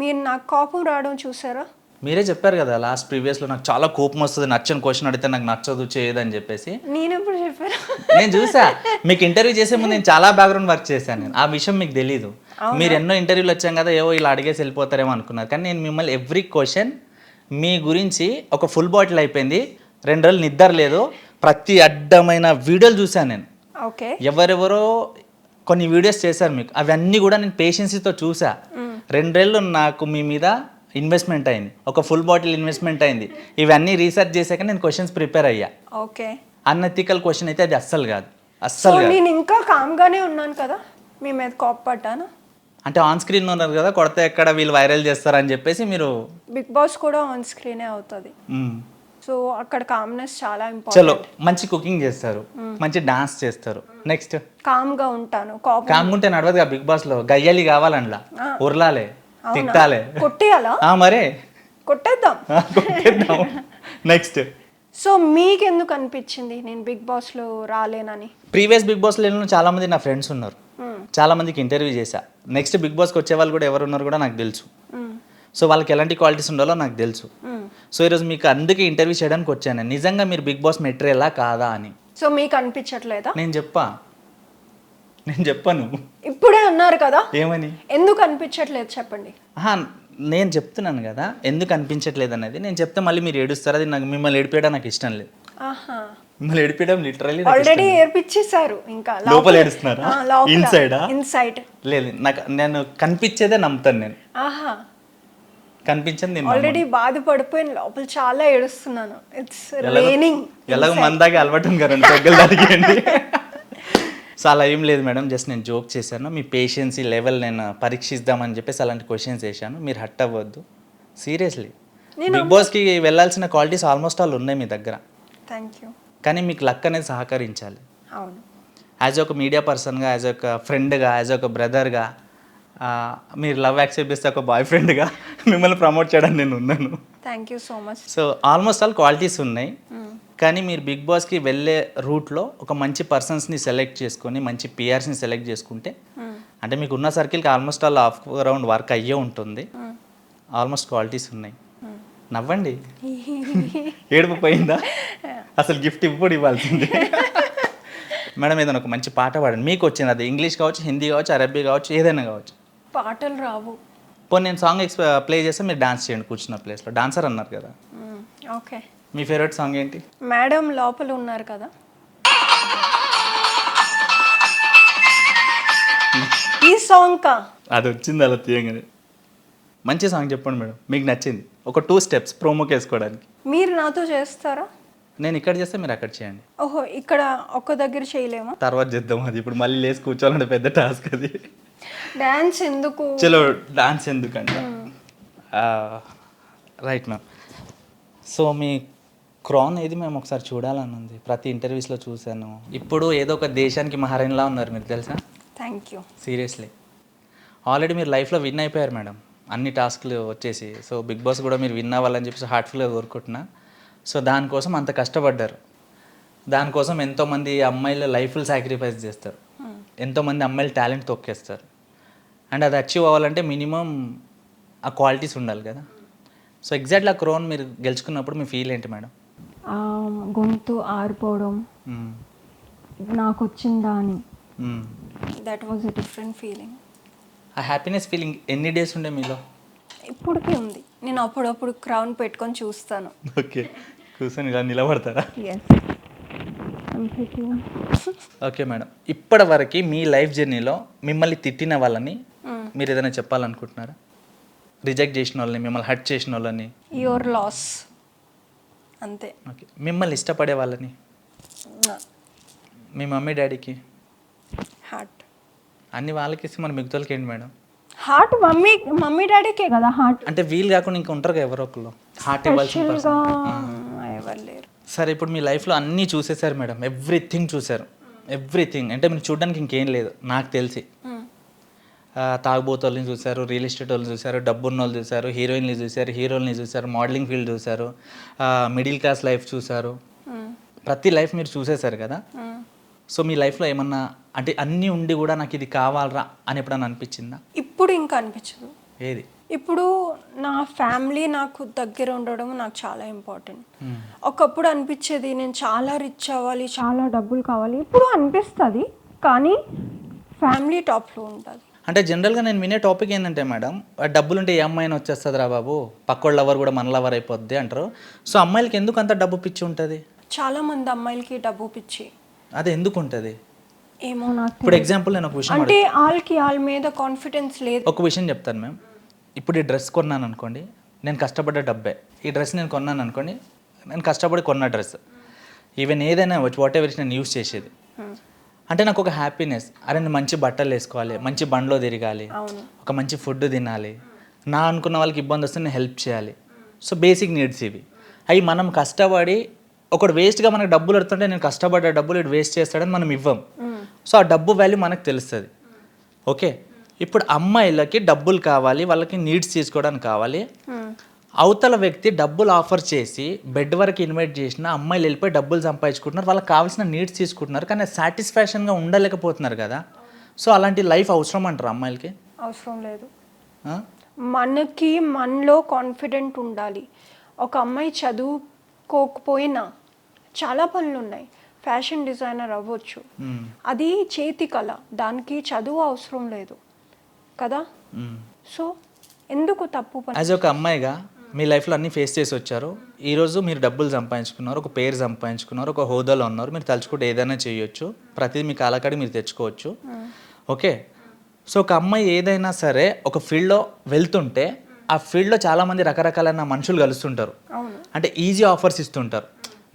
మీరు నాకు కోపం రావడం చూసారా? మీరే చెప్పారు కదా లాస్ట్ ప్రీవియస్లో, నాకు చాలా కోపం వస్తుంది, నచ్చని క్వశ్చన్ అడిగితే నాకు నచ్చదు, చేయదని చెప్పేసి. నేను ఎప్పుడు చెప్పాను? నేను చూసా, మీకు ఇంటర్వ్యూ చేసే ముందు నేను చాలా బ్యాక్గ్రౌండ్ వర్క్ చేశాను. నేను ఆ విషయం మీకు తెలీదు. మీరు ఎన్నో ఇంటర్వ్యూలు వచ్చాం కదా, ఏవో ఇలా అడిగేసి వెళ్ళిపోతారేమో అనుకున్నారు, కానీ నేను మిమ్మల్ని ఎవ్రీ క్వశ్చన్ మీ గురించి, ఒక ఫుల్ బాటిల్ అయిపోయింది, 2 రోజులు నిద్ర లేదు, ప్రతి అడ్డమైన వీడియోలు చూశాను నేను. ఓకే. ఎవరెవరో కొన్ని వీడియోస్ చేశారు మీకు, అవన్నీ కూడా నేను పేషెన్సీతో చూసా. 2 రోజులు నాకు మీ మీద ఇన్వెస్ట్మెంట్ అయింది, ఒక ఫుల్ బాటిల్ ఇన్వెస్ట్మెంట్ అయింది. ఇవన్నీ రీసెర్చ్ చేశాక నేను క్వశ్చన్స్ ప్రిపేర్ అయ్యా. ఓకే. అన్ఎథికల్ క్వశ్చన్ అయితే అది అస్సలు కాదు, అస్సలు కాదు. నేను ఇంకా కామ్గానే ఉన్నాను కదా, మీ మీద కోప్పడ్డాను. అంటే ఆన్ స్క్రీన్ ఉన్నారు కదా, కొడితే ఎక్కడ వీళ్ళు వైరల్ చేస్తారని చెప్పేసి మీరు. బిగ్ బాస్ కూడా ఆన్ స్క్రీనే అవుతుంది, సో అక్కడ కామ్నెస్ చాలా చలో, ఇంపార్టెంట్. మంచి కుకింగ్ చేస్తారు, మంచి డాన్స్ చేస్తారు, నెక్స్ట్ కామ్గా ఉంటాను. కామ్గా ఉంటే నడవదుగా బిగ్ బాస్ లో, గయ్యాలి కావాలండ్లా, ఉర్లాలే, తిట్టాలే, కొట్టేయాలా? మరే కొట్టేద్దాం. నెక్స్ట్. సో మీకెందుకు అనిపించింది నేను బిగ్ బాస్ లో రాలేనని? ప్రీవియస్ బిగ్ బాస్ లో చాలా మంది నా ఫ్రెండ్స్ ఉన్నారు, చాలా మందికి ఇంటర్వ్యూ చేశా. నెక్స్ట్ బిగ్ బాస్కి వచ్చే వాళ్ళు కూడా ఎవరు ఉన్నారు కూడా నాకు తెలుసు. సో వాళ్ళకి ఎలాంటి క్వాలిటీస్ ఉండాలో నాకు తెలుసు. సో ఈరోజు మీకు అందుకే ఇంటర్వ్యూ చేయడానికి వచ్చాను, నిజంగా మీరు బిగ్ బాస్ మెటీరియలా కాదా అని. సో మీకు అనిపించట్లేదా? నేను చెప్పాను. ఇప్పుడే అన్నారు కదా, ఏమని? ఎందుకు అనిపించట్లేదు చెప్పండి. నేను చెప్తున్నాను కదా ఎందుకు అనిపించట్లేదు అనేది. నేను చెప్తే మళ్ళీ మీరు ఏడుస్తారు, అది నాకు మిమ్మల్ని ఏడిపేయడం నాకు ఇష్టం లేదు. మిమ్మల్ని ఏడిపేయడం లిటరల్లీ ఆల్రెడీ ఏర్పించేశారు, ఇంకా లోపల ఏడుస్తున్నారా? ఇన్సైడ్ ఇన్సైడ్ లేదు, నాకు నేను కనిపించేదే నమ్ముతాను నేను. కనిపించింది ఆల్రెడీ బాధపడిపోయిన లోపల చాలా ఏడుస్తున్నాను. It's raining. ఎలాగో మందాగా అలవాటు కదండి తగ్గలు తగ్గియండి. సో అలా ఏం లేదు మేడం, జస్ట్ నేను జోక్ చేశాను. మీ పేషెన్సీ లెవెల్ నేను పరీక్షిద్దామని చెప్పేసి అలాంటి క్వశ్చన్స్ వేసాను. మీరు హట్ అవ్వద్దు, సీరియస్లీ. బిగ్ బాస్కి వెళ్ళాల్సిన క్వాలిటీస్ ఆల్మోస్ట్ ఆల్ ఉన్నాయి మీ దగ్గర. Thank you. కానీ మీకు లక్ అనేది సహకరించాలి. అవును. యాజ్ ఒక మీడియా పర్సన్గా, యాజ్ ఒక ఫ్రెండ్గా, యాజ్ ఒక బ్రదర్గా, మీరు లవ్ యాక్సెప్ట్ చేస్తే ఒక బాయ్ ఫ్రెండ్గా మిమ్మల్ని ప్రమోట్ చేయడానికి నేను ఉన్నాను. Thank you so much. So almost all qualities ఉన్నాయి. కానీ మీరు బిగ్ బాస్కి వెళ్ళే రూట్లో ఒక మంచి పర్సన్స్ని సెలెక్ట్ చేసుకొని మంచి పిఆర్స్ని సెలెక్ట్ చేసుకుంటే, అంటే మీకు ఉన్న సర్కిల్కి almost all half round work అయ్యే ఉంటుంది. ఆల్మోస్ట్ క్వాలిటీస్ ఉన్నాయి. నవ్వండి. ఏడుపు పోయిందా? అసలు గిఫ్ట్ ఇప్పుడు ఇవ్వాల్సింది. మేడం ఏదైనా ఒక మంచి పాట పాడండి, మీకు వచ్చింది. అది ఇంగ్లీష్ కావచ్చు, హిందీ కావచ్చు, అరబీ కావచ్చు, ఏదైనా కావచ్చు. పాటలు రావు. పోనీ నేను సాంగ్ ప్లే చేస్తే మీరు డాన్స్ చేయండి కూర్చున్న ప్లేస్లో. డాన్సర్ అన్నారు కదా, ఓకే. మీ ఫేవరెట్ సాంగ్ ఏంటి? మేడం లోపల ఉన్నారు కదా, ఈ సాంగ్ కా? అది వచ్చింది అలా తీయగానే. మంచి సాంగ్ చెప్పండి మేడం, మీకు నచ్చింది. ఒక 2 స్టెప్స్ ప్రోమోకి వేసుకోవడానికి. మీరు నాతో చేస్తారా? నేను ఇక్కడ చేస్తే మీరు అక్కడ చేయండి. ఓహో, ఇక్కడ ఒక్క దగ్గర చేయలేమా? తర్వాత చేద్దాం. అది ఇప్పుడు మళ్ళీ లేచి కూర్చోవాలంటే పెద్ద టాస్క్ అది. డాన్స్ ఎందుకు? చలో డాన్స్ ఎందుకంటే రైట్ మ్యామ్. సో మీ క్రాన్ ఏది మేము ఒకసారి చూడాలని ఉంది. ప్రతి ఇంటర్వ్యూస్లో చూశాను. ఇప్పుడు ఏదో ఒక దేశానికి మహారాణిలా ఉన్నారు మీరు, తెలుసా? Thank you. సీరియస్లీ. ఆల్రెడీ మీరు లైఫ్లో విన్ అయిపోయారు మేడం, అన్ని టాస్క్లు వచ్చేసి. సో బిగ్ బాస్ కూడా మీరు విన్ అవ్వాలని చెప్పేసి హార్ట్ఫుల్గా కోరుకుంటున్నా. సో దానికోసం అంత కష్టపడ్డారు. దానికోసం ఎంతోమంది అమ్మాయిల లైఫ్లు సాక్రిఫైస్ చేస్తారు, ఎంతోమంది అమ్మాయిలు టాలెంట్ తొక్కేస్తారు. అండ్ అది అచీవ్ అవ్వాలంటే మినిమం ఆ క్వాలిటీస్ ఉండాలి కదా. సో ఎగ్జాక్ట్లీ ఆ క్రోన్ మీరు గెలుచుకున్నప్పుడు మీ ఫీల్ ఏంటి మేడం? గొంతు ఆరిపోవడం, నాకు వచ్చిందా అని. That was a different feeling. ఆ హ్యాపీనెస్ ఫీలింగ్ ఎన్ని డేస్ ఉండే మీలో? ఇప్పటికీ ఉంది. నేను అప్పుడప్పుడు క్రౌన్ పెట్టుకొని చూస్తాను. ఓకే, కూర్చొని ఇలా నిలబడతారా? ఓకే మేడం, ఇప్పటి వరకు మీ లైఫ్ జర్నీలో మిమ్మల్ని తిట్టిన వాళ్ళని మీరు ఏదైనా చెప్పాలనుకుంటున్నారా? రిజెక్ట్ చేసిన వాళ్ళని, మిమ్మల్ని హర్ట్ చేసిన వాళ్ళని? యువర్ లాస్ అంతే. ఓకే, మిమ్మల్ని ఇష్టపడే వాళ్ళని? మీ మమ్మీ డాడీకి? హార్ట్. అన్ని వాళ్ళకి ఇస్తే మన మిగతాలకి ఏంటి మేడం? హార్ట్ మమ్మీ డాడీకే కదా హార్ట్. అంటే వీళ్ళు కాకుండా ఇంకా ఉంటారు కదా ఎవరో ఒకళ్ళు హార్ట్ ఇవ్వాల్సిన పర్సన్. ఎవరు లేరు. సరే, ఇప్పుడు మీ లైఫ్లో అన్నీ చూసేశారు మేడం, ఎవ్రీథింగ్ చూశారు. ఎవ్రీథింగ్ అంటే మీరు చూడడానికి ఇంకేం లేదు నాకు తెలిసి. తాగుబోతోళ్ళని చూశారు, రియల్ ఎస్టేట్ వాళ్ళని చూశారు, డబ్బున్న వాళ్ళు చూశారు, హీరోయిన్లు చూశారు, హీరోల్ని చూశారు, మోడలింగ్ ఫీల్డ్ చూశారు, మిడిల్ క్లాస్ లైఫ్ చూశారు. ప్రతి లైఫ్ మీరు చూసేశారు కదా. సో మీ లైఫ్లో ఏమన్నా అంటే అన్నీ ఉండి కూడా నాకు ఇది కావాలరా అని ఎప్పుడన్నా అనిపించిందా? ఇప్పుడు ఇంకా అనిపించదు. ఏది? ఇప్పుడు నా ఫ్యామిలీ నాకు దగ్గర ఉండడం నాకు చాలా ఇంపార్టెంట్. ఒకప్పుడు అనిపించేది నేను చాలా రిచ్ అవ్వాలి, చాలా డబ్బులు కావాలి. ఇప్పుడు అనిపిస్తుంది, కానీ ఫ్యామిలీ టాప్లో ఉంటుంది. అంటే జనరల్గా నేను వినే టాపిక్ ఏంటంటే మేడం, డబ్బులు ఉంటే ఏ అమ్మాయిని వచ్చేస్తుంది రా బాబు, పక్కోళ్ళ లవర్ కూడా మన లవర్ అయిపోద్ది అంటారు. సో అమ్మాయిలకి ఎందుకు అంత డబ్బు పిచ్చి ఉంటుంది? చాలా మంది అమ్మాయిలకి డబ్బు పిచ్చి. అది ఎందుకు ఉంటుంది ఏమో నాకు. ఇప్పుడు ఎగ్జాంపుల్ నేను ఒక విషయం అంటే వాళ్ళ మీద కాన్ఫిడెన్స్ లేదు. ఒక విషయం చెప్తాను మ్యామ్. ఇప్పుడు ఈ డ్రెస్ కొన్నాను అనుకోండి, నేను కష్టపడ్డ డబ్బే. ఈ డ్రెస్ నేను కొన్నాను అనుకోండి, నేను కష్టపడి కొన్న డ్రెస్. ఈవెన్ ఏదైనా వాట్ ఎవర్ నేను యూస్ చేసేది. అంటే నాకు ఒక హ్యాపీనెస్, అరే నేను మంచి బట్టలు వేసుకోవాలి, మంచి బండ్లో తిరగాలి, ఒక మంచి ఫుడ్ తినాలి, నా అనుకున్న వాళ్ళకి ఇబ్బంది వస్తే నేను హెల్ప్ చేయాలి. సో బేసిక్ నీడ్స్ ఇవి. అవి మనం కష్టపడి ఒకటి వేస్ట్గా మనకు డబ్బులు పెడుతుంటే నేను కష్టపడ్డ డబ్బులు ఇటు వేస్ట్ చేస్తాడని మనం ఇవ్వం. సో ఆ డబ్బు వాల్యూ మనకు తెలుస్తుంది. ఓకే, ఇప్పుడు అమ్మాయిలకి డబ్బులు కావాలి, వాళ్ళకి నీడ్స్ తీసుకోవడానికి కావాలి. అవతల వ్యక్తి డబ్బులు ఆఫర్ చేసి బెడ్ వరకు ఇన్వైట్ చేసిన అమ్మాయిలు వెళ్ళిపోయి డబ్బులు సంపాదించుకుంటున్నారు, వాళ్ళకి కావాల్సిన నీడ్స్ తీసుకుంటున్నారు, కానీ సాటిస్ఫాక్షన్గా ఉండలేకపోతున్నారు కదా. సో అలాంటి లైఫ్ అవసరం అంటారు అమ్మాయిలకి? అవసరం లేదు. మనకి మనలో కాన్ఫిడెంట్ ఉండాలి. ఒక అమ్మాయి చదువుకోకపోయినా చాలా పనులు ఉన్నాయి. ఫ్యాషన్ డిజైనర్ అవ్వచ్చు, అది చేతి కళ, దానికి చదువు అవసరం లేదు కదా. సో ఎందుకు తప్పు పని? యాజ్ ఒక అమ్మాయిగా మీ లైఫ్లో అన్నీ ఫేస్ చేసి వచ్చారు. ఈరోజు మీరు డబ్బులు సంపాదించుకున్నారు, ఒక పేరు సంపాదించుకున్నారు, ఒక హోదాలో ఉన్నారు. మీరు తలుచుకుంటే ఏదైనా చేయొచ్చు, ప్రతిదీ మీ కాలకాడి మీరు తెచ్చుకోవచ్చు. ఓకే, సో ఒక అమ్మాయి ఏదైనా సరే ఒక ఫీల్డ్లో వెళ్తుంటే ఆ ఫీల్డ్లో చాలామంది రకరకాలైన మనుషులు కలుస్తుంటారు. అవును. అంటే ఈజీ ఆఫర్స్ ఇస్తుంటారు.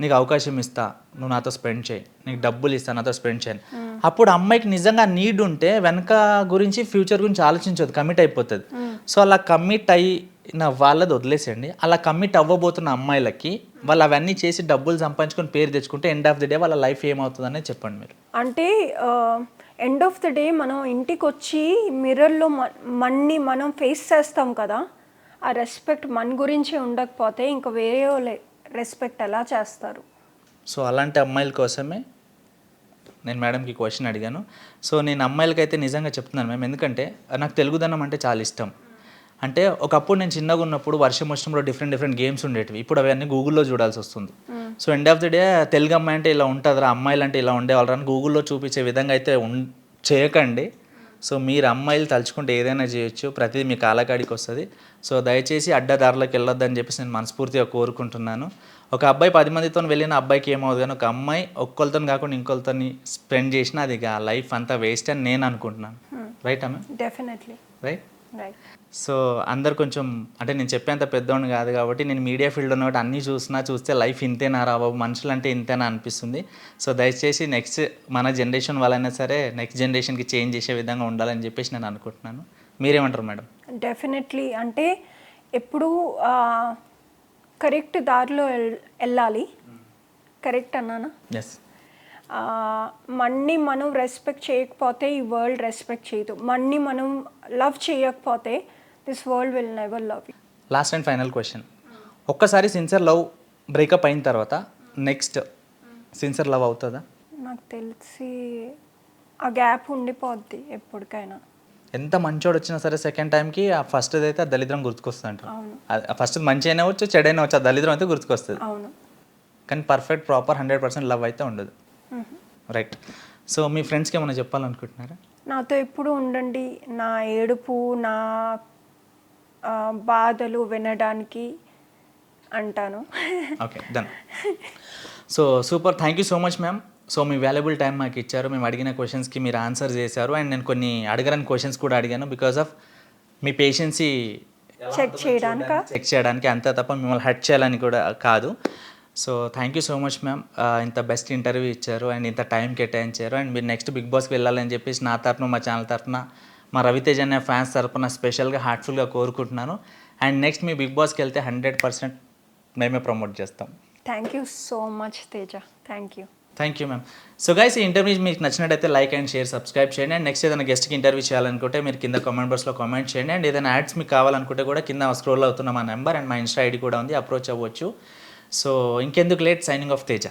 నీకు అవకాశం ఇస్తా, నువ్వు నాతో స్పెండ్ చేయి, నీకు డబ్బులు ఇస్తా, నాతో స్పెండ్ చేయని. అప్పుడు అమ్మాయికి నిజంగా నీడ్ ఉంటే వెనక గురించి ఫ్యూచర్ గురించి ఆలోచించదు, కమిట్ అయిపోతుంది. సో అలా కమిట్ అయిన వాళ్ళది వదిలేసేయండి. అలా కమిట్ అవ్వబోతున్న అమ్మాయిలకి వాళ్ళు అవన్నీ చేసి డబ్బులు సంపాదించుకొని పేరు తెచ్చుకుంటే ఎండ్ ఆఫ్ ది డే వాళ్ళ లైఫ్ ఏమవుతుంది అనేది చెప్పండి మీరు. అంటే ఎండ్ ఆఫ్ ద డే మనం ఇంటికి వచ్చి మిర్రర్లో మన్ని మనం ఫేస్ చేస్తాం కదా, ఆ రెస్పెక్ట్ మన గురించి ఉండకపోతే ఇంకా వేరే వాళ్ళు రెస్పెక్ట్ ఎలా చేస్తారు? సో అలాంటి అమ్మాయిల కోసమే నేను మేడంకి క్వశ్చన్ అడిగాను. సో నేను అమ్మాయిలకైతే నిజంగా చెప్తున్నాను మ్యామ్, ఎందుకంటే నాకు తెలుగుదనం అంటే చాలా ఇష్టం. అంటే ఒకప్పుడు నేను చిన్నగా ఉన్నప్పుడు వర్షం వచ్చినప్పుడు డిఫరెంట్ గేమ్స్ ఉండేటివి. ఇప్పుడు అవన్నీ గూగుల్లో చూడాల్సి వస్తుంది. So end of the day Telugu అమ్మాయి అంటే ఇలా ఉంటుందిరా, అమ్మాయిలు అంటే ఇలా ఉండేవాళ్ళరా అని గూగుల్లో చూపించే విధంగా అయితే చేయకండి. సో మీరు అమ్మాయిలు తలుచుకుంటే ఏదైనా చేయొచ్చు, ప్రతిదీ మీ కాలకాడికి వస్తుంది. సో దయచేసి అడ్డదారులకు వెళ్ళొద్దని చెప్పేసి నేను మనస్ఫూర్తిగా కోరుకుంటున్నాను. ఒక అబ్బాయి 10 మందితో వెళ్ళిన అబ్బాయికి ఏమవుతుంది, కానీ ఒక అమ్మాయి ఒక్కరితో కాకుండా ఇంకొకరితో స్పెండ్ చేసినా అది లైఫ్ అంతా వేస్ట్ అని నేను అనుకుంటున్నాను. రైట్ అమ్మ? Definitely right. రైట్. సో అందరు కొంచెం అంటే నేను చెప్పేంత పెద్దోడిని కాదు కాబట్టి నేను మీడియా ఫీల్డ్ ఉన్నప్పుడు అన్నీ చూస్తే లైఫ్ ఇంతేనా రా బాబు, మనుషులు అంటే ఇంతేనా అనిపిస్తుంది. సో దయచేసి నెక్స్ట్ మన జనరేషన్ వాళ్ళైనా సరే నెక్స్ట్ జనరేషన్కి చేంజ్ చేసే విధంగా ఉండాలని చెప్పేసి నేను అనుకుంటున్నాను. మీరేమంటారు మేడం? డెఫినెట్లీ. అంటే ఎప్పుడు కరెక్ట్ దారిలో వెళ్ళాలి. కరెక్ట్ అన్నానా? ఎస్. మన్ని మనం రెస్పెక్ట్ చేయకపోతే ఈ వరల్డ్ రెస్పెక్ట్ చేయదు. మన్ని మనం లవ్ చేయకపోతే this world will never love you. Last and final question, ఒక్కసారి సిన్సియర్ లవ్ బ్రేకప్ అయిన తర్వాత నెక్స్ట్ సిన్సియర్ లవ్ అవుతుందా? నాకు తెలిసి ఆ గ్యాప్ ఉండిపోద్ది ఎప్పటికైనా. ఎంత మంచోడు వచ్చినా సరే సెకండ్ టైంకి ఆ ఫస్ట్ అయితే ఆ దళిద్రం గుర్తుకొస్తుంది అంటారు. అవును. ఫస్ట్ మంచి అయినా వచ్చు, చెడైనా వచ్చు, ఆ దళిద్రం అయితే గుర్తుకొస్తుంది. అవును. కానీ పర్ఫెక్ట్ ప్రాపర్ 100% లవ్ అయితే ఉండదు. రైట్. సో మీ ఫ్రెండ్స్కి ఏమైనా చెప్పాలనుకుంటున్నారా? నాతో ఎప్పుడు ఉండండి, నా ఏడుపు నా బాధలు వినడానికి అంటాను. Okay, done. So super, thank you so much ma'am. So me valuable time మాకు ఇచ్చారు, మేము అడిగిన క్వశ్చన్స్కి మీరు ఆన్సర్ చేశారు. అండ్ నేను కొన్ని అడగని క్వశ్చన్స్ కూడా అడిగాను బికాస్ ఆఫ్ మీ పేషెన్సీ చెక్ చేయడానికి అంతే తప్ప మిమ్మల్ని హర్ట్ చేయాలని కూడా కాదు. So thank you so much ma'am, ఇంత బెస్ట్ ఇంటర్వ్యూ ఇచ్చారు అండ్ ఇంత టైం కేటాయించారు. అండ్ మీరు నెక్స్ట్ బిగ్ బాస్కి వెళ్ళాలని చెప్పేసి నా తరఫున, మా ఛానల్ తరఫున, మా రవితేజ అనే ఫ్యాన్స్ తరఫున స్పెషల్గా హార్ట్ఫుల్గా కోరుకుంటున్నాను. అండ్ నెక్స్ట్ మీ బిగ్ బాస్కి వెళ్తే 100% మేమే ప్రమోట్ చేస్తాం. Thank you so much Teja. Thank you ma'am. So guys, ఈ ఇంటర్వ్యూ మీకు నచ్చినట్టయితే లైక్ అండ్ షేర్, సబ్స్క్రైబ్ చేయండి. అండ్ నెక్స్ట్ ఏదైనా గెస్ట్కి ఇంటర్వ్యూ చేయాలనుకుంటే మీరు కింద కామెంట్ బాక్స్లో కామెంట్ చేయండి. అండ్ ఏదైనా యాడ్స్ మీకు కావాలనుకుంటే కూడా కింద స్క్రోల్ అవుతున్న మా నెంబర్ అండ్ మా ఇన్స్టా ఐడి కూడా ఉంది, అప్రోచ్ అవ్వచ్చు. సో ఇంకెందుకు లేట్, సైనింగ్ ఆఫ్ తేజ.